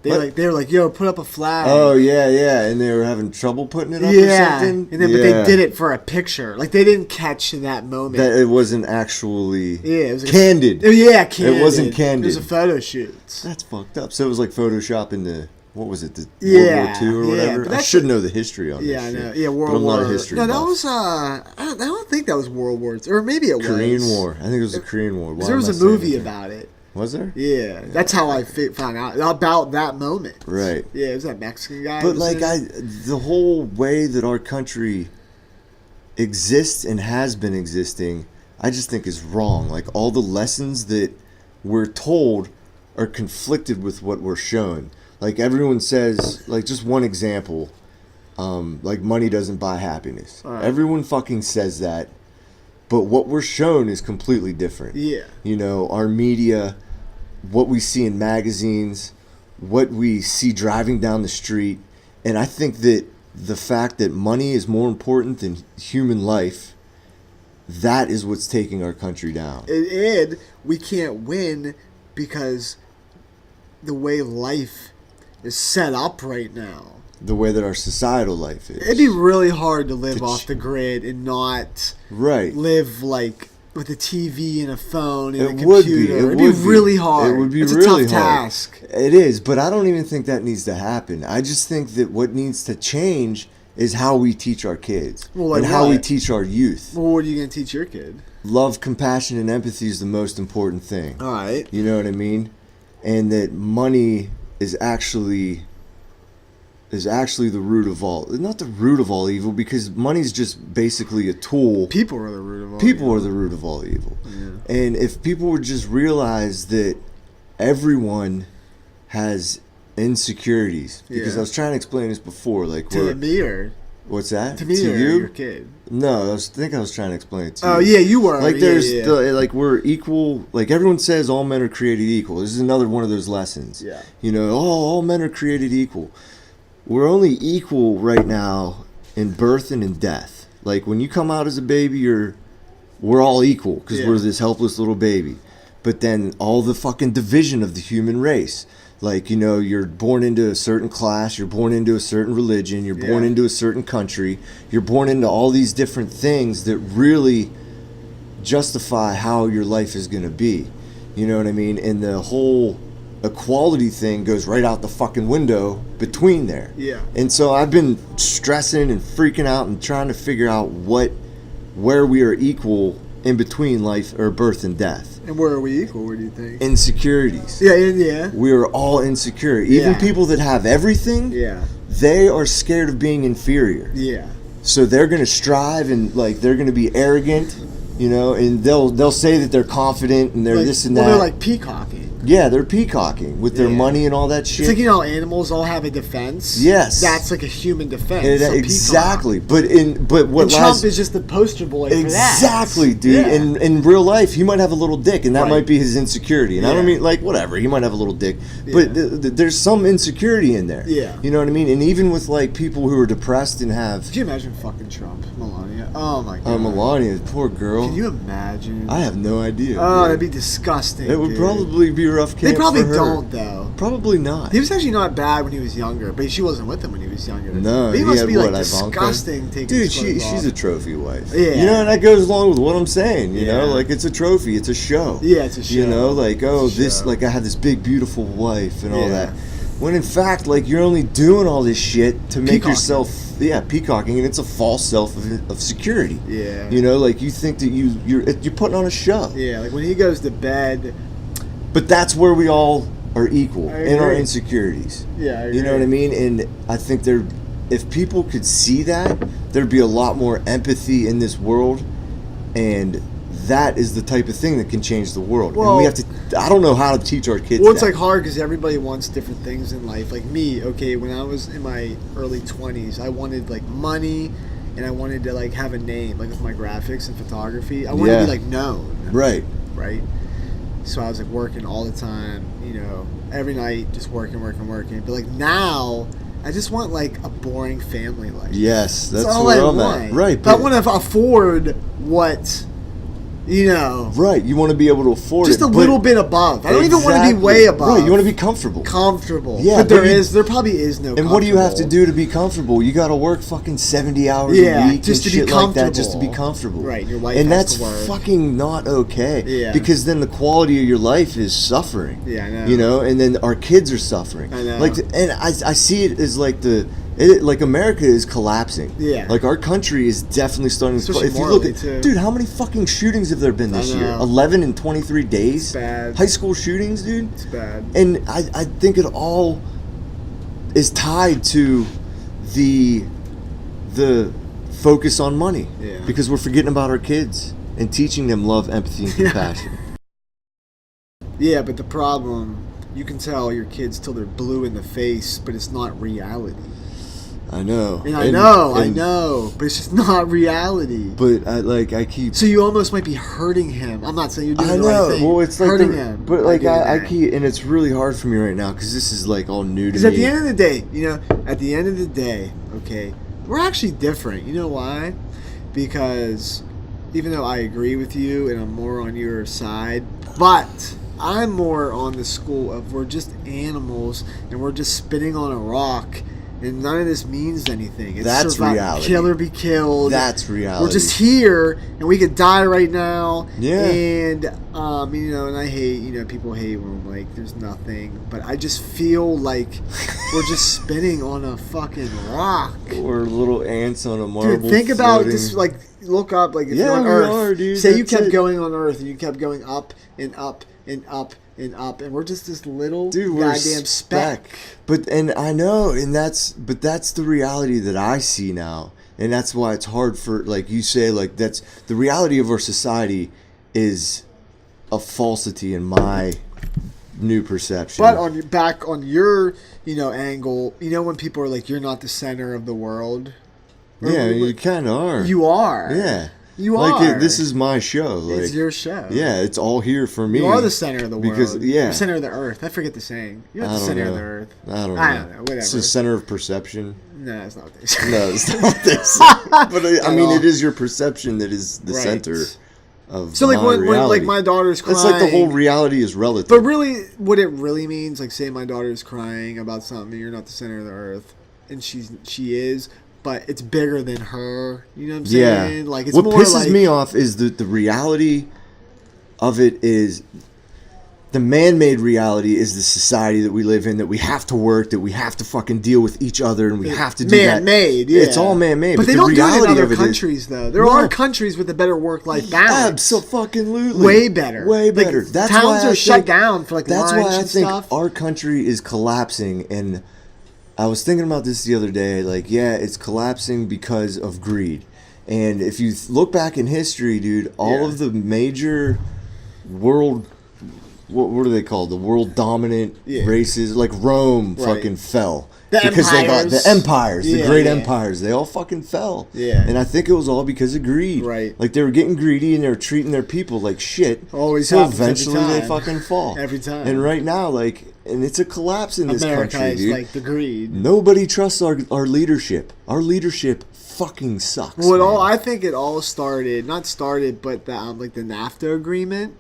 Speaker 10: They were like, yo, put up a flag.
Speaker 2: Oh yeah, and they were having trouble putting it up or something.
Speaker 10: And then, but they did it for a picture. Like they didn't catch in that moment
Speaker 2: that it wasn't actually
Speaker 10: it was
Speaker 2: candid.
Speaker 10: Candid.
Speaker 2: It wasn't candid.
Speaker 10: It was a photo shoot.
Speaker 2: That's fucked up. So it was like Photoshop into what was it? The World War II or whatever. I should know the history on this.
Speaker 10: Yeah, I know.
Speaker 2: Shit.
Speaker 10: Yeah, World
Speaker 2: War.
Speaker 10: But I'm
Speaker 2: not a history.
Speaker 10: No,
Speaker 2: buff.
Speaker 10: that was. I don't think that was World War II, or maybe it was
Speaker 2: Korean War. I think it was the Korean War.
Speaker 10: There was a movie about it.
Speaker 2: Was there?
Speaker 10: Yeah, that's how I found out about that moment.
Speaker 2: Right.
Speaker 10: Yeah, it was that Mexican guy.
Speaker 2: But like the whole way that our country exists and has been existing, I just think is wrong. Like all the lessons that we're told are conflicted with what we're shown. Like everyone says, like just one example, like money doesn't buy happiness. Right. Everyone fucking says that. But what we're shown is completely different.
Speaker 10: Yeah.
Speaker 2: You know, our media, what we see in magazines, what we see driving down the street. And I think that the fact that money is more important than human life, that is what's taking our country down.
Speaker 10: And we can't win because the way life is set up right now.
Speaker 2: The way that our societal life is.
Speaker 10: It'd be really hard to live off the grid and not live like with a TV and a phone and a computer. It'd be really hard.
Speaker 2: It would be
Speaker 10: it's
Speaker 2: really
Speaker 10: a tough task.
Speaker 2: It is, but I don't even think that needs to happen. I just think that what needs to change is how we teach our kids and how we teach our youth.
Speaker 10: Well, what are you going to teach your kid?
Speaker 2: Love, compassion, and empathy is the most important thing.
Speaker 10: All right.
Speaker 2: You know what I mean? And that money is actually the root of all, not the root of all evil, because money's just basically a tool.
Speaker 10: People are the root of all
Speaker 2: evil. Are the root of all evil. Yeah. And if people would just realize that everyone has insecurities, because I was trying to explain this before, like
Speaker 10: to me or
Speaker 2: what's that?
Speaker 10: To me
Speaker 2: to
Speaker 10: or
Speaker 2: you?
Speaker 10: Your kid?
Speaker 2: No, I think I was trying to explain it to you.
Speaker 10: Oh yeah, you were.
Speaker 2: Like like we're equal. Like everyone says, all men are created equal. This is another one of those lessons.
Speaker 10: Yeah.
Speaker 2: You know, all men are created equal. We're only equal right now in birth and in death. Like when you come out as a baby, we're all equal because we're this helpless little baby. But then all the fucking division of the human race. Like, you know, you're born into a certain class, you're born into a certain religion, you're born into a certain country, you're born into all these different things that really justify how your life is going to be. You know what I mean? And the whole equality thing goes right out the fucking window between there.
Speaker 10: Yeah.
Speaker 2: And so I've been stressing and freaking out and trying to figure out where we are equal in between life or birth and death.
Speaker 10: And where are we equal? Where do you think?
Speaker 2: Insecurities.
Speaker 10: Yeah.
Speaker 2: We are all insecure. Even people that have everything, they are scared of being inferior.
Speaker 10: Yeah.
Speaker 2: So they're going to strive and like they're going to be arrogant, you know, and they'll say that they're confident and they're like, this and that.
Speaker 10: Well, they're like peacocking.
Speaker 2: Yeah, they're peacocking with their money and all that shit.
Speaker 10: It's like, you know, animals all have a defense.
Speaker 2: Yes,
Speaker 10: that's like a human defense.
Speaker 2: Exactly, but
Speaker 10: Trump is just the poster boy for that.
Speaker 2: Exactly, dude. Yeah. In real life, he might have a little dick, and that might be his insecurity. And I don't mean like whatever. He might have a little dick, but there's some insecurity in there.
Speaker 10: Yeah,
Speaker 2: you know what I mean. And even with like people who are depressed and have.
Speaker 10: Could you imagine fucking Trump, Melania? Oh my god. Oh,
Speaker 2: Melania, poor girl.
Speaker 10: Can you imagine?
Speaker 2: I have no idea.
Speaker 10: Oh, that'd be disgusting.
Speaker 2: It would probably be a rough camp.
Speaker 10: They probably
Speaker 2: for her.
Speaker 10: don't though.
Speaker 2: Probably not.
Speaker 10: He was actually not bad when he was younger, but she wasn't with him when he was younger.
Speaker 2: No,
Speaker 10: but he must be like disgusting.
Speaker 2: Dude, she's a trophy wife.
Speaker 10: Yeah,
Speaker 2: you know, and that goes along with what I'm saying. You know, like it's a trophy, it's a show.
Speaker 10: Yeah, it's a show.
Speaker 2: You know, like like I had this big beautiful wife and all that. When in fact, like you're only doing all this shit to make yourself, peacocking, and it's a false self of security.
Speaker 10: Yeah.
Speaker 2: You know, like you think that you're putting on a show.
Speaker 10: Yeah, like when he goes to bed.
Speaker 2: But that's where we all are equal in our insecurities.
Speaker 10: Yeah, I agree.
Speaker 2: You know what I mean? And I think if people could see that, there'd be a lot more empathy in this world, and that is the type of thing that can change the world.
Speaker 10: Well,
Speaker 2: and we have to. I don't know how to teach our kids.
Speaker 10: Well, it's like hard because everybody wants different things in life. Like me, when I was in my early 20s, I wanted like money, and I wanted to like have a name, like with my graphics and photography. I wanted to be like known.
Speaker 2: Right.
Speaker 10: So I was like working all the time, you know, every night, just working. But like now, I just want like a boring family life.
Speaker 2: Yes, that's
Speaker 10: all
Speaker 2: where
Speaker 10: I
Speaker 2: I'm
Speaker 10: want.
Speaker 2: at. Right.
Speaker 10: But I want to afford what, you know.
Speaker 2: Right. You want to be able to afford
Speaker 10: just
Speaker 2: it.
Speaker 10: a little bit above. I don't even want to be way above.
Speaker 2: Right. You want to be comfortable.
Speaker 10: Yeah. But there probably is no.
Speaker 2: And what do you have to do to be comfortable? You got to work fucking 70 hours a week
Speaker 10: just
Speaker 2: and
Speaker 10: to
Speaker 2: shit
Speaker 10: be
Speaker 2: like that just to be comfortable.
Speaker 10: Right. Your wife
Speaker 2: and
Speaker 10: has
Speaker 2: that's
Speaker 10: to work.
Speaker 2: fucking not okay.
Speaker 10: Yeah.
Speaker 2: Because then the quality of your life is suffering.
Speaker 10: Yeah, I know.
Speaker 2: You know, and then our kids are suffering.
Speaker 10: I know.
Speaker 2: Like, and I see it as like like America is collapsing.
Speaker 10: Yeah.
Speaker 2: Like our country is definitely starting to. If you look at, dude, how many fucking shootings have there been this year? 11 in 23 days.
Speaker 10: It's bad.
Speaker 2: High school shootings, dude.
Speaker 10: It's bad.
Speaker 2: And I think it all is tied to the focus on money.
Speaker 10: Yeah.
Speaker 2: Because we're forgetting about our kids and teaching them love, empathy, and compassion.
Speaker 10: Yeah, but the problem, you can tell your kids till they're blue in the face, but it's not reality.
Speaker 2: I know.
Speaker 10: And I know, but it's just not reality.
Speaker 2: But I keep.
Speaker 10: So you almost might be hurting him. I'm not saying you're doing the right thing.
Speaker 2: Well, it's like
Speaker 10: hurting him.
Speaker 2: But like I keep, and it's really hard for me right now because this is like all new to me.
Speaker 10: Because at the end of the day, okay, we're actually different. You know why? Because even though I agree with you and I'm more on your side, but I'm more on the school of we're just animals and we're just spitting on a rock and none of this means anything. It's
Speaker 2: That's reality.
Speaker 10: Kill or be killed.
Speaker 2: That's reality.
Speaker 10: We're just here and we could die right now.
Speaker 2: Yeah.
Speaker 10: And and I hate, people hate when I'm like there's nothing, but I just feel like we're just spinning on a fucking rock.
Speaker 2: Or little ants on a marble.
Speaker 10: Dude, think about
Speaker 2: floating.
Speaker 10: this, like look up, like if
Speaker 2: Yeah,
Speaker 10: you're on
Speaker 2: we
Speaker 10: Earth.
Speaker 2: are, dude.
Speaker 10: Say you
Speaker 2: That's
Speaker 10: kept
Speaker 2: it.
Speaker 10: going on Earth and you kept going up and up and up and up, and we're just this little goddamn speck.
Speaker 2: And I know, but that's the reality that I see now, and that's why it's hard for, like you say, like that's the reality of our society is a falsity in my new perception.
Speaker 10: But back on your angle, when people are like, you're not the center of the world.
Speaker 2: Yeah, you kind of are.
Speaker 10: You are.
Speaker 2: Yeah.
Speaker 10: You are.
Speaker 2: This is my show. Like,
Speaker 10: it's your show.
Speaker 2: Yeah, it's all here for me.
Speaker 10: You are the center of the world.
Speaker 2: Because, yeah.
Speaker 10: You're the center of the earth. I forget the saying. You're not the center of the earth.
Speaker 2: I don't know.
Speaker 10: Whatever.
Speaker 2: It's the center of perception.
Speaker 10: No, it's not what they say.
Speaker 2: No, it's not what they say. But I mean, it is your perception that is the center of
Speaker 10: so like when
Speaker 2: reality.
Speaker 10: like my daughter's crying.
Speaker 2: It's like the whole reality is relative.
Speaker 10: But really, what it really means, like say my daughter's crying about something, you're not the center of the earth, and she is. But it's bigger than her. You know what I'm saying?
Speaker 2: Yeah.
Speaker 10: Like it's
Speaker 2: what
Speaker 10: more
Speaker 2: pisses
Speaker 10: like,
Speaker 2: me off is the reality of it is the man-made reality is the society that we live in, that we have to work, that we have to fucking deal with each other, and we have to do that.
Speaker 10: Man-made, yeah.
Speaker 2: It's all man-made.
Speaker 10: But they
Speaker 2: the
Speaker 10: don't do it in
Speaker 2: reality
Speaker 10: other
Speaker 2: of
Speaker 10: countries, though. There are countries with a better work-life balance.
Speaker 2: Absolutely.
Speaker 10: Way better.
Speaker 2: Way better.
Speaker 10: Like,
Speaker 2: that's
Speaker 10: towns
Speaker 2: why
Speaker 10: are
Speaker 2: I
Speaker 10: shut
Speaker 2: think,
Speaker 10: down for like
Speaker 2: that's
Speaker 10: lunch
Speaker 2: why I
Speaker 10: and
Speaker 2: think
Speaker 10: stuff.
Speaker 2: our country is collapsing, and I was thinking about this the other day. Like, yeah, it's collapsing because of greed. And if you look back in history, dude, all of the major world, what are they called? The world dominant races, like Rome, fucking fell. Because they got the empires, the great empires, they all fucking fell.
Speaker 10: Yeah.
Speaker 2: And I think it was all because of greed.
Speaker 10: Right.
Speaker 2: Like they were getting greedy and they were treating their people like shit.
Speaker 10: Always
Speaker 2: so
Speaker 10: happens
Speaker 2: eventually
Speaker 10: every
Speaker 2: they
Speaker 10: time.
Speaker 2: fucking fall.
Speaker 10: Every time.
Speaker 2: And right now, like, and it's a collapse in this
Speaker 10: America
Speaker 2: country,
Speaker 10: is
Speaker 2: dude.
Speaker 10: like the greed.
Speaker 2: Nobody trusts our leadership. Our leadership fucking sucks.
Speaker 10: Well, I think it all started, but the like the NAFTA agreement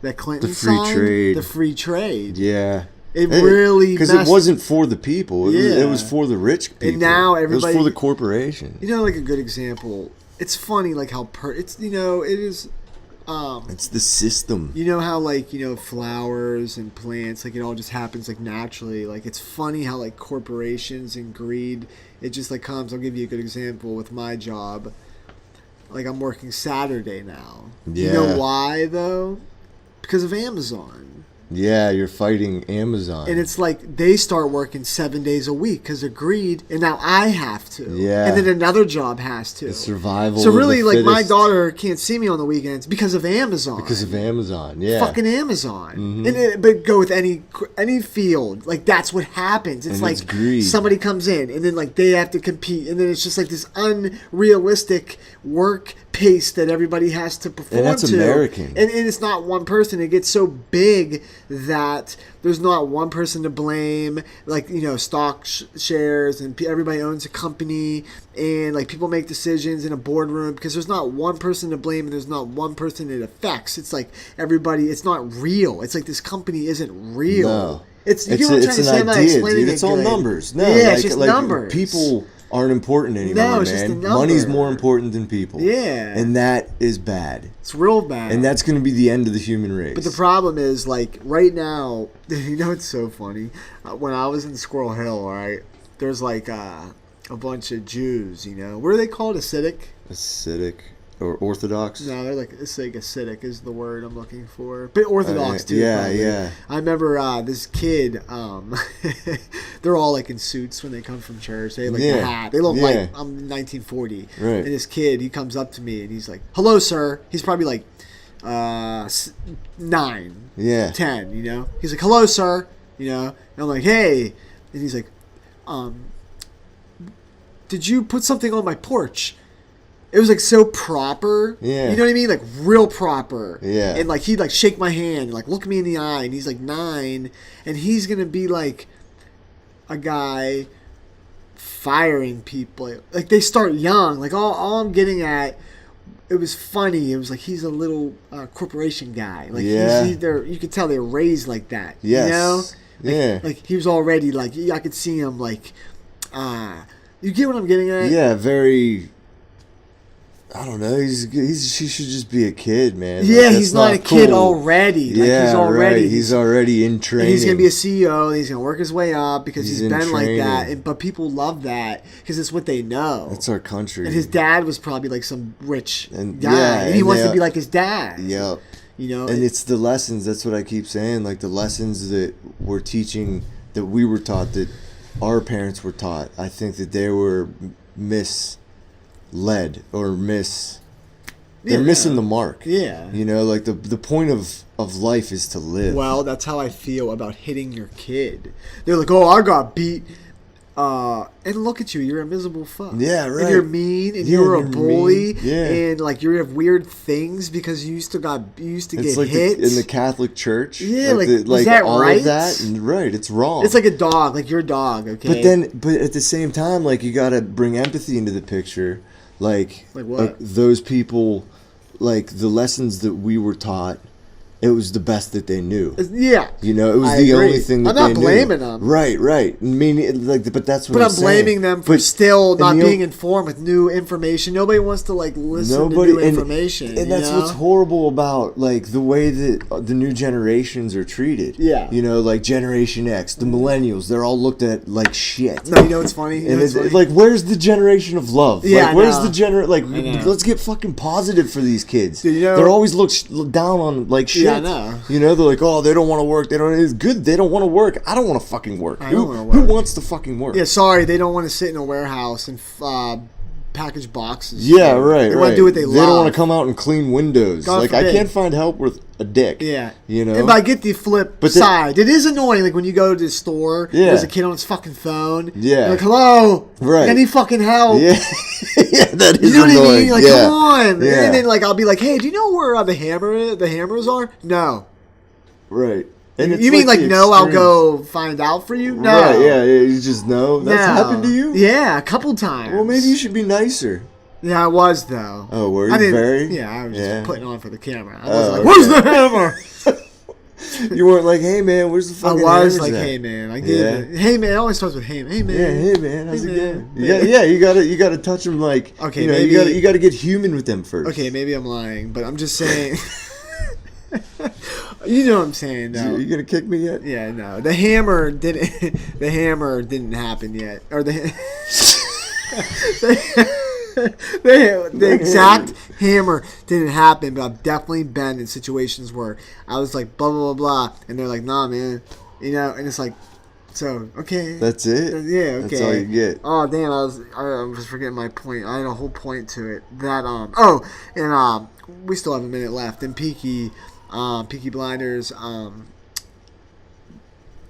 Speaker 10: that Clinton signed.
Speaker 2: trade.
Speaker 10: The free trade.
Speaker 2: Yeah.
Speaker 10: It really
Speaker 2: because it wasn't for the people. It was for the rich people.
Speaker 10: And now everybody,
Speaker 2: it was for the corporation.
Speaker 10: Like a good example. It's funny, like how it is.
Speaker 2: It's the system.
Speaker 10: You know how flowers and plants, like it all just happens like naturally. Like it's funny how like corporations and greed, it just like comes. I'll give you a good example with my job. Like I'm working Saturday now.
Speaker 2: Yeah.
Speaker 10: You know why though? Because of Amazon.
Speaker 2: Yeah, you're fighting Amazon.
Speaker 10: And it's like they start working 7 days a week because of greed, and now I have to.
Speaker 2: Yeah.
Speaker 10: And then another job has to.
Speaker 2: The survival.
Speaker 10: So really,
Speaker 2: of the
Speaker 10: like my
Speaker 2: fittest.
Speaker 10: daughter can't see me on the weekends because of Amazon.
Speaker 2: Because of Amazon, yeah.
Speaker 10: Fucking Amazon.
Speaker 2: Mm-hmm.
Speaker 10: But go with any field, like that's what happens. It's
Speaker 2: And
Speaker 10: like
Speaker 2: it's greed.
Speaker 10: somebody comes in, and then like they have to compete, and then it's just like this unrealistic work pace that everybody has to perform
Speaker 2: And that's
Speaker 10: to.
Speaker 2: American.
Speaker 10: And it's not one person. It gets so big that there's not one person to blame. Like, stock shares and everybody owns a company, and like people make decisions in a boardroom because there's not one person to blame and there's not one person it affects. It's like everybody, it's not real. It's like this company isn't real.
Speaker 2: No.
Speaker 10: It's
Speaker 2: an idea, dude. It's all numbers. No,
Speaker 10: it's just numbers.
Speaker 2: People aren't important anymore,
Speaker 10: No, it's
Speaker 2: man.
Speaker 10: just a number.
Speaker 2: Money's more important than people.
Speaker 10: Yeah.
Speaker 2: And that is bad.
Speaker 10: It's real bad.
Speaker 2: And that's going to be the end of the human race.
Speaker 10: But the problem is, like, right now, it's so funny. When I was in Squirrel Hill, right, there's like a bunch of Jews, What are they called?
Speaker 2: Acidic or Orthodox?
Speaker 10: No, they're like acidic is the word I'm looking for. But Orthodox, too.
Speaker 2: Yeah,
Speaker 10: probably.
Speaker 2: yeah.
Speaker 10: I remember this kid, they're all like in suits when they come from church. They have like the hat. They look like I'm 1940.
Speaker 2: Right.
Speaker 10: And this kid, he comes up to me and he's like, "Hello, sir." He's probably like 9, 10, He's like, "Hello, sir." And I'm like, "Hey." And he's like, "Did you put something on my porch?" It was like so proper.
Speaker 2: Yeah.
Speaker 10: You know what I mean? Like real proper.
Speaker 2: Yeah.
Speaker 10: And like he'd like shake my hand and like look me in the eye, and he's like 9, and he's gonna be like a guy firing people. Like they start young. Like all I'm getting at, it was funny. It was like he's a little corporation guy. Like
Speaker 2: Yeah.
Speaker 10: you could tell they were raised like that.
Speaker 2: Yes.
Speaker 10: You know?
Speaker 2: Yeah.
Speaker 10: Like he was already like I could see him like you get what I'm getting at?
Speaker 2: Yeah, very. I don't know. He should just be a kid, man.
Speaker 10: Yeah,
Speaker 2: Like,
Speaker 10: he's not a kid already. Like,
Speaker 2: yeah,
Speaker 10: he's already
Speaker 2: right. He's already in training.
Speaker 10: And he's gonna be a CEO. And he's gonna work his way up because he's
Speaker 2: in
Speaker 10: been like
Speaker 2: training.
Speaker 10: that. But people love that because it's what they know.
Speaker 2: That's our country.
Speaker 10: And his dad was probably like some rich
Speaker 2: And-
Speaker 10: guy,
Speaker 2: yeah,
Speaker 10: and he
Speaker 2: and
Speaker 10: wants
Speaker 2: they-
Speaker 10: to be like his dad.
Speaker 2: Yep.
Speaker 10: You know,
Speaker 2: And it's the lessons. That's what I keep saying. Like the lessons that we're teaching, that we were taught, that our parents were taught. I think that they were misled or They're missing the mark.
Speaker 10: Yeah.
Speaker 2: You know, like the point of life is to live.
Speaker 10: Well, that's how I feel about hitting your kid. They're like, "Oh, I got beat." And look at you, you're a miserable fuck.
Speaker 2: Yeah, right.
Speaker 10: And you're mean, and
Speaker 2: Yeah,
Speaker 10: you're a
Speaker 2: you're
Speaker 10: bully,
Speaker 2: mean. Yeah.
Speaker 10: and like you have weird things because you used to
Speaker 2: It's
Speaker 10: get
Speaker 2: like
Speaker 10: hit
Speaker 2: in the Catholic Church.
Speaker 10: Yeah, like,
Speaker 2: the,
Speaker 10: was that
Speaker 2: all
Speaker 10: right?
Speaker 2: of that, and right? It's wrong.
Speaker 10: It's like a dog, like your dog. Okay,
Speaker 2: But at the same time, like you got to bring empathy into the picture. Like
Speaker 10: what?
Speaker 2: Those people, like the lessons that we were taught. It was the best that they knew.
Speaker 10: Yeah,
Speaker 2: you know, it was
Speaker 10: I
Speaker 2: the
Speaker 10: agree.
Speaker 2: only thing that
Speaker 10: I'm not
Speaker 2: they
Speaker 10: blaming
Speaker 2: knew.
Speaker 10: them.
Speaker 2: Right. I mean, like, but that's what.
Speaker 10: But I'm
Speaker 2: saying.
Speaker 10: blaming them for
Speaker 2: But-
Speaker 10: still
Speaker 2: and
Speaker 10: not
Speaker 2: the
Speaker 10: being informed with new information. Nobody wants to like listen to new information.
Speaker 2: And that's what's horrible about like the way that the new generations are treated.
Speaker 10: Yeah.
Speaker 2: You know, like Generation X, the millennials, they're all looked at like shit.
Speaker 10: No, you know what's funny?
Speaker 2: And it's like, where's the generation of love?
Speaker 10: Yeah,
Speaker 2: like, where's
Speaker 10: I know.
Speaker 2: the like?
Speaker 10: I know.
Speaker 2: Let's get fucking positive for these kids.
Speaker 10: Dude, you know-
Speaker 2: they're always looked down on like shit.
Speaker 10: Yeah, I know.
Speaker 2: You know, they're like, oh, they don't want to work. They don't. It's good. They don't want to work. I don't want to fucking work.
Speaker 10: I don't wanna
Speaker 2: Who
Speaker 10: work.
Speaker 2: wants to fucking work?
Speaker 10: Yeah, sorry, they don't want to sit in a warehouse and package boxes.
Speaker 2: Yeah, right.
Speaker 10: They want to do what they love.
Speaker 2: They don't want to come out and clean windows.
Speaker 10: God
Speaker 2: like I
Speaker 10: forbid.
Speaker 2: can't find help with a dick.
Speaker 10: Yeah,
Speaker 2: you know.
Speaker 10: And I get the flip
Speaker 2: But they-
Speaker 10: side. It is annoying. Like when you go to the store,
Speaker 2: Yeah.
Speaker 10: there's a kid on his fucking phone.
Speaker 2: Yeah.
Speaker 10: You're like, hello,
Speaker 2: Right.
Speaker 10: Any fucking help?
Speaker 2: Yeah, yeah, that is
Speaker 10: You know what I
Speaker 2: annoying.
Speaker 10: mean? Like,
Speaker 2: yeah.
Speaker 10: come on.
Speaker 2: Yeah.
Speaker 10: And then like I'll be like, hey, do you know where the hammers are? No.
Speaker 2: Right. And it's
Speaker 10: You mean like
Speaker 2: the
Speaker 10: no? I'll
Speaker 2: extremes.
Speaker 10: go find out for you. No.
Speaker 2: Right. Yeah. You just know that's
Speaker 10: No.
Speaker 2: happened to you.
Speaker 10: Yeah, a couple times.
Speaker 2: Well, maybe you should be nicer.
Speaker 10: Yeah, I was though.
Speaker 2: Oh, were
Speaker 10: I
Speaker 2: you
Speaker 10: didn't-
Speaker 2: very?
Speaker 10: Yeah, I was
Speaker 2: Yeah.
Speaker 10: just putting on for the camera. I
Speaker 2: Oh,
Speaker 10: was like,
Speaker 2: okay.
Speaker 10: "Where's the hammer?"
Speaker 2: You weren't like, hey man, where's the
Speaker 10: I
Speaker 2: fucking?
Speaker 10: was
Speaker 2: hammers
Speaker 10: like,
Speaker 2: at?
Speaker 10: "Hey man," I gave
Speaker 2: Yeah.
Speaker 10: it. Hey man, it always starts with "Hey, hey man."
Speaker 2: Yeah, hey man, how's
Speaker 10: Hey,
Speaker 2: it
Speaker 10: man.
Speaker 2: going? You gotta touch them like.
Speaker 10: Okay,
Speaker 2: you know,
Speaker 10: maybe-
Speaker 2: you gotta get human with them first.
Speaker 10: Okay, maybe I'm lying, but I'm just saying. You know what I'm saying, though.
Speaker 2: You gonna kick me yet?
Speaker 10: Yeah, no. The hammer didn't. The hammer didn't happen yet, or the the exact hammer didn't happen. But I've definitely been in situations where I was like blah blah blah blah, and they're like, "Nah, man," you know, and it's like, so okay.
Speaker 2: That's it.
Speaker 10: Yeah, okay.
Speaker 2: That's all you get.
Speaker 10: Oh damn, I was forgetting my point. I had a whole point to it. That we still have a minute left. In Peaky Blinders.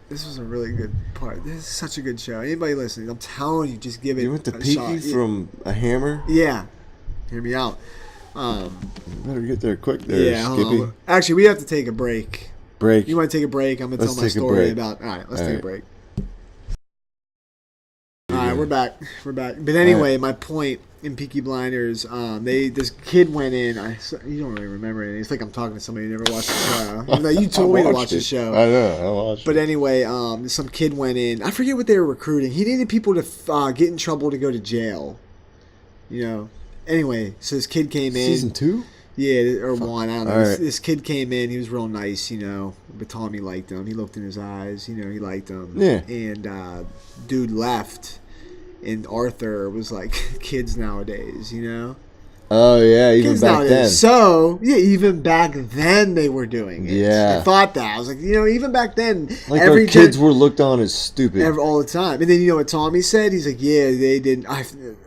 Speaker 10: This was a really good part. This is such a good show. Anybody listening, I'm telling you, just give it.
Speaker 2: You went to
Speaker 10: a
Speaker 2: Peaky
Speaker 10: shot.
Speaker 2: from a hammer.
Speaker 10: Yeah, hear me out.
Speaker 2: You better get there quick, there,
Speaker 10: Yeah, hold
Speaker 2: Skippy.
Speaker 10: on. Actually, we have to take a break.
Speaker 2: Break.
Speaker 10: You want to take a break? I'm gonna
Speaker 2: Let's
Speaker 10: tell my
Speaker 2: take a
Speaker 10: story
Speaker 2: break.
Speaker 10: about. All right, let's
Speaker 2: All
Speaker 10: take
Speaker 2: right.
Speaker 10: a break. All right, we're back. But anyway, my point in Peaky Blinders, this kid went in. You don't really remember anything. It's like I'm talking to somebody who never watched the show. Even though you told me to watch the show.
Speaker 2: I know. I watched
Speaker 10: But
Speaker 2: it.
Speaker 10: anyway, some kid went in. I forget what they were recruiting. He needed people to get in trouble to go to jail. You know. Anyway, so this kid came in.
Speaker 2: Season 2?
Speaker 10: Yeah, or 1. I don't know.
Speaker 2: All right.
Speaker 10: This kid came in. He was real nice, you know. But Tommy liked him. He looked in his eyes. You know, he liked him.
Speaker 2: Yeah.
Speaker 10: And dude left. And Arthur was like, kids nowadays, you know?
Speaker 2: Oh yeah, even
Speaker 10: Kids
Speaker 2: back
Speaker 10: nowadays.
Speaker 2: then.
Speaker 10: So, yeah, even back then they were doing it.
Speaker 2: Yeah.
Speaker 10: I thought that. I was like, you know, even back then.
Speaker 2: Like our kids were looked on as stupid.
Speaker 10: all the time. And then you know what Tommy said? He's like, yeah, they didn't. I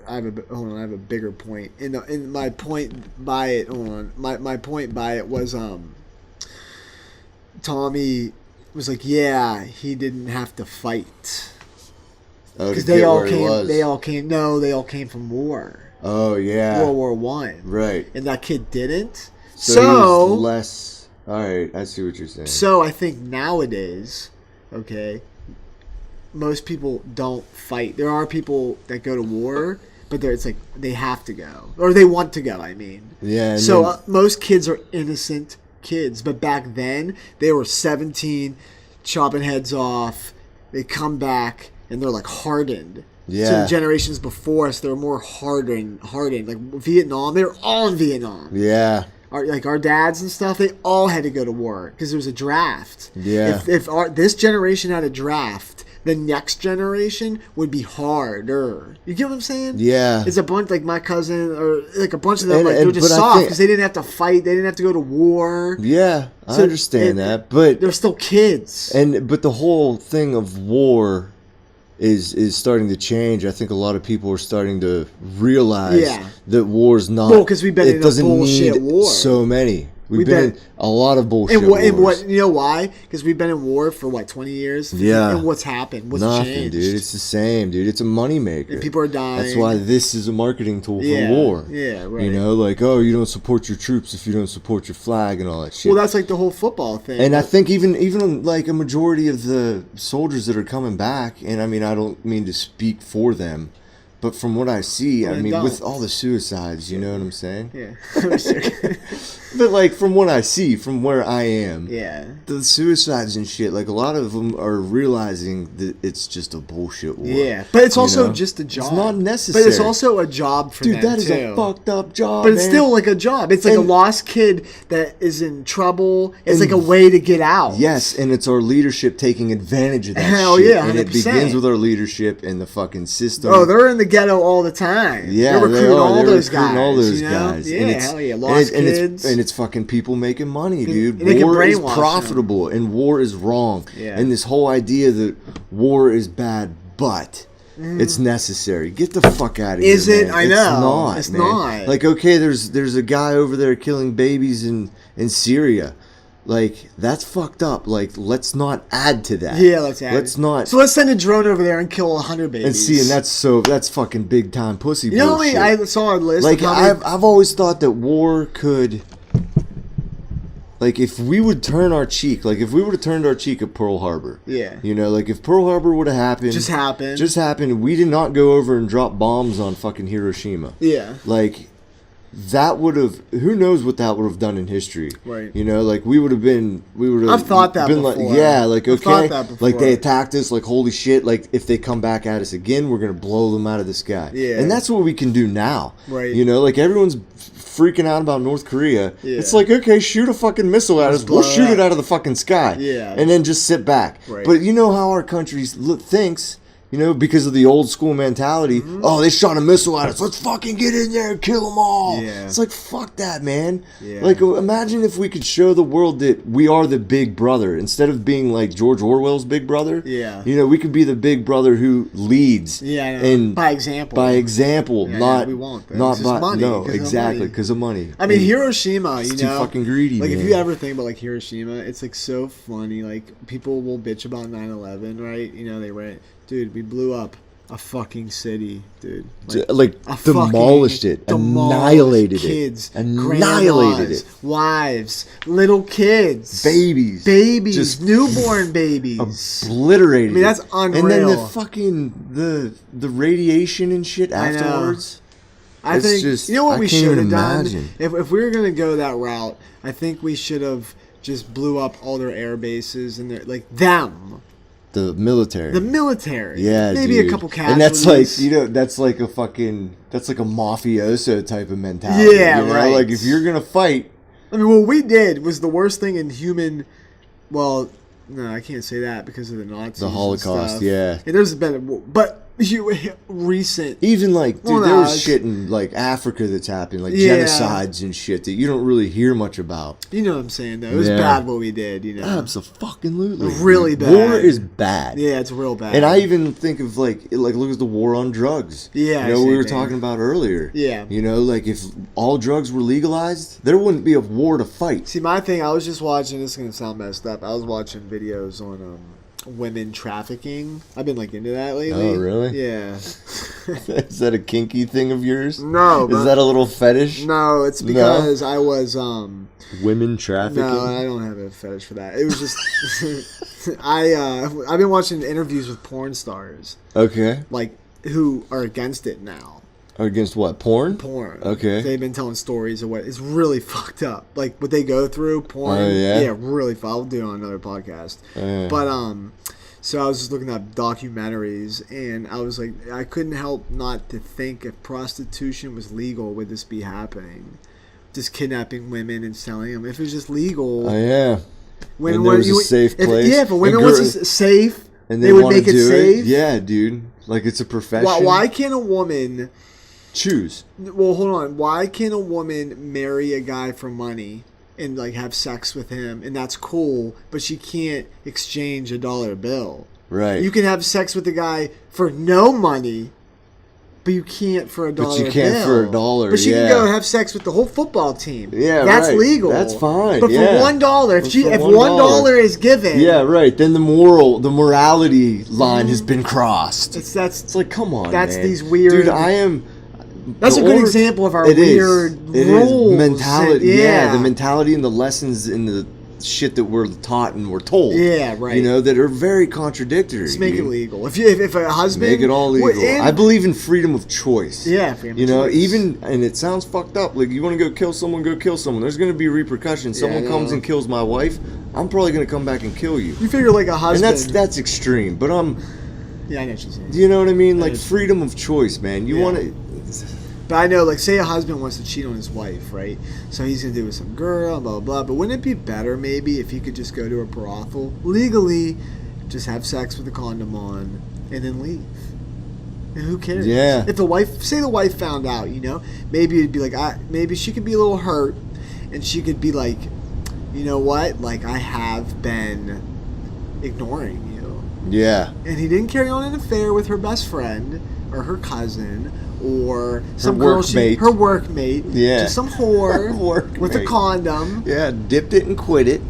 Speaker 10: have a bigger point. And my point by it, hold on. My point by it was Tommy was like, yeah, he didn't have to fight.
Speaker 2: Oh,
Speaker 10: Because
Speaker 2: to
Speaker 10: they
Speaker 2: get
Speaker 10: all
Speaker 2: where he
Speaker 10: came.
Speaker 2: was.
Speaker 10: They all came from war.
Speaker 2: Oh yeah.
Speaker 10: World War One.
Speaker 2: Right.
Speaker 10: And that kid didn't.
Speaker 2: So he was less. All right, I see what you're saying.
Speaker 10: So I think nowadays, okay, most people don't fight. There are people that go to war, but it's like they have to go or they want to go. I mean,
Speaker 2: yeah.
Speaker 10: So most kids are innocent kids, but back then they were 17, chopping heads off. They come back and they're like hardened.
Speaker 2: Yeah.
Speaker 10: So the generations before us, they're more hardened. Like Vietnam, they were all in Vietnam.
Speaker 2: Yeah.
Speaker 10: Our dads and stuff, they all had to go to war because there was a draft.
Speaker 2: Yeah.
Speaker 10: If this generation had a draft, the next generation would be harder. You get what I'm saying?
Speaker 2: Yeah.
Speaker 10: It's a bunch like my cousin or like a bunch of them. They were just soft because they didn't have to fight. They didn't have to go to war.
Speaker 2: Yeah, I understand that, but
Speaker 10: they're still kids.
Speaker 2: But the whole thing of war is starting to change. I think a lot of people are starting to realize that war's not.
Speaker 10: Well, because we've been in a bullshit war.
Speaker 2: So many. We've been in a lot of bullshit wars.
Speaker 10: And what you know why? Because we've been in war for 20 years.
Speaker 2: Yeah.
Speaker 10: And what's happened? What's
Speaker 2: Nothing,
Speaker 10: changed?
Speaker 2: dude. It's the same, dude. It's a moneymaker.
Speaker 10: And people are dying.
Speaker 2: That's why this is a marketing tool for war.
Speaker 10: Yeah, right.
Speaker 2: You know, like, oh, you don't support your troops if you don't support your flag and all that shit.
Speaker 10: Well, that's like the whole football thing.
Speaker 2: And I think even like a majority of the soldiers that are coming back, and I mean, I don't mean to speak for them, but from what I see, I mean, with all the suicides, you know what I'm saying?
Speaker 10: Yeah.
Speaker 2: But like from what I see, from where I am,
Speaker 10: yeah,
Speaker 2: the suicides and shit, like a lot of them are realizing that it's just a bullshit war.
Speaker 10: Yeah, but it's also just a job.
Speaker 2: It's not necessary.
Speaker 10: But it's also a job for them,
Speaker 2: dude. That is a fucked up job.
Speaker 10: But it's still like a job. It's like a lost kid that is in trouble. It's like a way to get out.
Speaker 2: Yes, and it's our leadership taking advantage of that
Speaker 10: Hell
Speaker 2: shit.
Speaker 10: yeah, 100%.
Speaker 2: And it begins with our leadership and the fucking system.
Speaker 10: Oh, they're in the ghetto all the time.
Speaker 2: Yeah,
Speaker 10: they're recruiting all those guys.
Speaker 2: All those
Speaker 10: you know?
Speaker 2: guys.
Speaker 10: Yeah, hell yeah, lost kids.
Speaker 2: And it's fucking people making money, dude.
Speaker 10: And
Speaker 2: war is profitable, and war is wrong.
Speaker 10: Yeah.
Speaker 2: And this whole idea that war is bad, but it's necessary. Get the fuck out of here.
Speaker 10: Is it?
Speaker 2: Man.
Speaker 10: I know. It's not.
Speaker 2: Like, okay, there's a guy over there killing babies in Syria. Like, that's fucked up. Like, let's not add to that.
Speaker 10: Yeah, let's add.
Speaker 2: Let's not.
Speaker 10: So let's send a drone over there and kill 100 babies.
Speaker 2: And see, and that's fucking big time pussy bullshit.
Speaker 10: You know what I saw a list.
Speaker 2: Like, I've always thought that war could. Like, if we would turn our cheek, like, if we would have turned our cheek at Pearl Harbor.
Speaker 10: Yeah.
Speaker 2: You know, like, if Pearl Harbor would have happened.
Speaker 10: Just happened.
Speaker 2: We did not go over and drop bombs on fucking Hiroshima.
Speaker 10: Yeah.
Speaker 2: Like, that would have. Who knows what that would have done in history?
Speaker 10: Right.
Speaker 2: You know, like, we would have been.
Speaker 10: I've thought that before.
Speaker 2: Like, yeah, like, okay.
Speaker 10: I've thought that before.
Speaker 2: Like, they attacked us, like, holy shit. Like, if they come back at us again, we're going to blow them out of the sky.
Speaker 10: Yeah.
Speaker 2: And that's what we can do now.
Speaker 10: Right.
Speaker 2: You know, like, everyone's freaking out about North Korea.
Speaker 10: Yeah.
Speaker 2: It's like, okay, shoot a fucking missile at us. We'll shoot it out of the fucking sky.
Speaker 10: Yeah.
Speaker 2: And then just sit back.
Speaker 10: Right.
Speaker 2: But you know how our country thinks, you know, because of the old school mentality.
Speaker 10: Mm-hmm.
Speaker 2: Oh, they shot a missile at us. Let's fucking get in there and kill them all.
Speaker 10: Yeah.
Speaker 2: It's like, fuck that, man.
Speaker 10: Yeah.
Speaker 2: Like, imagine if we could show the world that we are the big brother. Instead of being like George Orwell's big brother.
Speaker 10: Yeah.
Speaker 2: You know, we could be the big brother who leads.
Speaker 10: Yeah,
Speaker 2: and
Speaker 10: by example.
Speaker 2: By example,
Speaker 10: yeah,
Speaker 2: not
Speaker 10: we won't,
Speaker 2: not by
Speaker 10: money,
Speaker 2: no, exactly, because of money.
Speaker 10: I mean, Hiroshima,
Speaker 2: it's too fucking greedy,
Speaker 10: like,
Speaker 2: man.
Speaker 10: if you ever think about, like, Hiroshima, it's, like, so funny. Like, people will bitch about 9/11, right? You know, they write, dude, we blew up a fucking city, dude.
Speaker 2: Like demolished it, annihilated
Speaker 10: kids,
Speaker 2: it, annihilated it.
Speaker 10: Wives, little kids,
Speaker 2: babies,
Speaker 10: just newborn babies,
Speaker 2: obliterated.
Speaker 10: I mean, that's unreal.
Speaker 2: And then the fucking the radiation and shit afterwards.
Speaker 10: I think
Speaker 2: just,
Speaker 10: you know what we should have done
Speaker 2: imagine.
Speaker 10: If we were gonna go that route. I think we should have just blew up all their air bases and their them.
Speaker 2: The military. Yeah,
Speaker 10: maybe
Speaker 2: dude.
Speaker 10: a couple casualties.
Speaker 2: And that's like, you know, that's like a mafioso type of mentality.
Speaker 10: Yeah,
Speaker 2: you know?
Speaker 10: right.
Speaker 2: Like, if you're gonna fight.
Speaker 10: I mean, what we did was the worst thing in human. Well, no, I can't say that because of the Nazis.
Speaker 2: The Holocaust,
Speaker 10: and
Speaker 2: yeah.
Speaker 10: There's been, but recent.
Speaker 2: Even like, dude,
Speaker 10: well,
Speaker 2: there was shit in like Africa that's happened, like genocides and shit that you don't really hear much about.
Speaker 10: You know what I'm saying, though. It was bad what we did, you know.
Speaker 2: Absolutely.
Speaker 10: Really bad.
Speaker 2: War is bad.
Speaker 10: Yeah, it's real bad.
Speaker 2: And I even think of like look at the war on drugs.
Speaker 10: Yeah,
Speaker 2: you know, we were talking about earlier.
Speaker 10: Yeah.
Speaker 2: You know, like if all drugs were legalized, there wouldn't be a war to fight.
Speaker 10: See, my thing, I was just watching, this is going to sound messed up, I was watching videos on women trafficking. I've been like into that lately.
Speaker 2: Oh, really?
Speaker 10: Yeah.
Speaker 2: Is that a kinky thing of yours?
Speaker 10: No.
Speaker 2: Is that a little fetish?
Speaker 10: No, it's because I was
Speaker 2: women trafficking?
Speaker 10: No, I don't have a fetish for that. It was just I've been watching interviews with porn stars.
Speaker 2: Okay.
Speaker 10: Like, who are against it now.
Speaker 2: Against what? Porn?
Speaker 10: Porn.
Speaker 2: Okay.
Speaker 10: They've been telling stories of what is really fucked up. Like what they go through, porn.
Speaker 2: Oh, yeah?
Speaker 10: Yeah, really fucked. I'll do it on another podcast. But so I was just looking at documentaries, and I was like, I couldn't help not to think if prostitution was legal, would this be happening? Just kidnapping women and selling them. If it was just legal.
Speaker 2: Oh yeah.
Speaker 10: When
Speaker 2: there was a safe place.
Speaker 10: If a women was safe,
Speaker 2: and
Speaker 10: they would make it safe.
Speaker 2: Yeah, dude. Like it's a profession.
Speaker 10: Why can't a woman
Speaker 2: choose?
Speaker 10: Well, hold on. Why can't a woman marry a guy for money and like have sex with him, and that's cool, but she can't exchange a dollar bill?
Speaker 2: Right.
Speaker 10: You can have sex with a guy for no money, but you can't for a dollar.
Speaker 2: But you can't
Speaker 10: bill.
Speaker 2: for a dollar.
Speaker 10: But she can go have sex with the whole football team.
Speaker 2: Yeah,
Speaker 10: that's
Speaker 2: right.
Speaker 10: legal.
Speaker 2: That's fine.
Speaker 10: But for $1, if $1 is given,
Speaker 2: yeah, right. Then the morality line has been crossed. It's like, come on,
Speaker 10: that's
Speaker 2: man.
Speaker 10: these weird.
Speaker 2: Dude,
Speaker 10: That's a good example of our weird rules.
Speaker 2: Mentality. Yeah, the mentality and the lessons in the shit that we're taught and we're told.
Speaker 10: Yeah, right.
Speaker 2: You know, that are very contradictory.
Speaker 10: Just make it legal. If a husband,
Speaker 2: make it all legal. I believe in freedom of choice.
Speaker 10: Yeah, freedom
Speaker 2: you
Speaker 10: of
Speaker 2: know,
Speaker 10: choice.
Speaker 2: even, and it sounds fucked up. Like, you want to go kill someone, go kill someone. There's going to be repercussions. Someone comes and kills my wife, I'm probably going to come back and kill you.
Speaker 10: You figure like a husband,
Speaker 2: and that's extreme. But
Speaker 10: yeah, I know what you're saying.
Speaker 2: You know what I mean? Like freedom of choice, man. You want to.
Speaker 10: But I know, like, say a husband wants to cheat on his wife, right? So he's going to do it with some girl, blah, blah, blah. But wouldn't it be better, maybe, if he could just go to a brothel, legally, just have sex with a condom on, and then leave? And who cares?
Speaker 2: Yeah.
Speaker 10: If the wife, say the wife found out, you know, maybe it'd be like, maybe she could be a little hurt, and she could be like, you know what? Like, I have been ignoring you.
Speaker 2: Yeah.
Speaker 10: And he didn't carry on an affair with her best friend, or her cousin, or some
Speaker 2: her
Speaker 10: workmate,
Speaker 2: yeah,
Speaker 10: just some whore with a condom.
Speaker 2: Yeah, dipped it and quit it.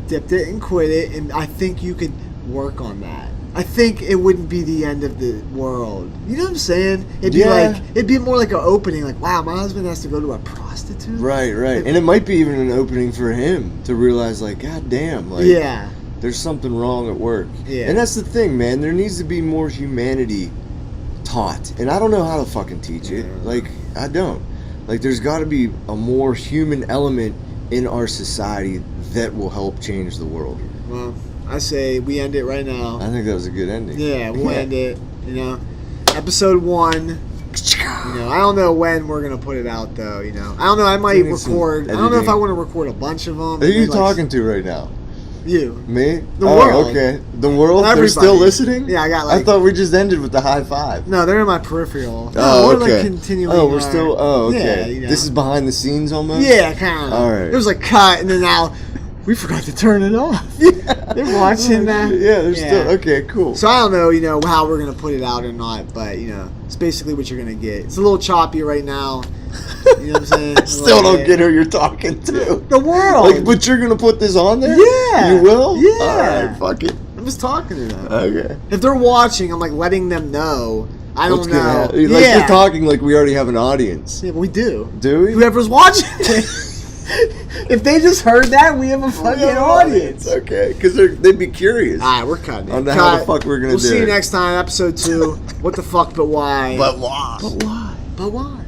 Speaker 10: And I think you could work on that. I think it wouldn't be the end of the world. You know what I'm saying? It'd be more like an opening, like, wow, my husband has to go to a prostitute.
Speaker 2: Right. And it might be even an opening for him to realize, like, god damn, like, there's something wrong at work.
Speaker 10: Yeah.
Speaker 2: And that's the thing, man. There needs to be more humanity taught, and I don't know how to fucking teach it. Like, I don't. Like, there's got to be a more human element in our society that will help change the world.
Speaker 10: Well, I say we end it right now.
Speaker 2: I think that was a good ending.
Speaker 10: Yeah, we'll end it. You know, episode 1. You know, I don't know when we're gonna put it out though. You know, I don't know. I might record. I don't know if I want to record a bunch of them.
Speaker 2: Who are you talking to right now?
Speaker 10: You.
Speaker 2: Me?
Speaker 10: The world.
Speaker 2: Okay. The world?
Speaker 10: Everybody.
Speaker 2: They're still listening?
Speaker 10: Yeah,
Speaker 2: I thought we just ended with the high five.
Speaker 10: No, they're in my peripheral.
Speaker 2: Oh,
Speaker 10: we're
Speaker 2: okay.
Speaker 10: like continuing.
Speaker 2: Oh, we're still. Oh, okay.
Speaker 10: Yeah, you know.
Speaker 2: This is behind the scenes almost?
Speaker 10: Yeah, kind of.
Speaker 2: All right.
Speaker 10: It was like cut, and then now we forgot to turn it off. They're watching that.
Speaker 2: Yeah, they're still. Okay, cool.
Speaker 10: So I don't know, you know, how we're going to put it out or not, but, you know, it's basically what you're going to get. It's a little choppy right now. You know what I'm saying?
Speaker 2: Still don't get who you're talking to.
Speaker 10: The world.
Speaker 2: Like, but you're gonna put this on there?
Speaker 10: Yeah.
Speaker 2: You will?
Speaker 10: Yeah.
Speaker 2: Alright, fuck it.
Speaker 10: I'm just talking to them.
Speaker 2: Okay.
Speaker 10: If they're watching, I'm like letting them know. I don't know.
Speaker 2: Like, you're talking like we already have an audience.
Speaker 10: Yeah, but we do.
Speaker 2: Do we?
Speaker 10: Whoever's watching. If they just heard that, we have a fucking audience.
Speaker 2: Okay, because they'd be curious.
Speaker 10: Alright, we're cutting it.
Speaker 2: On how the fuck we're gonna do it.
Speaker 10: We'll see you next time, episode 2. What the fuck, but why?
Speaker 2: But why?
Speaker 10: But why? But why?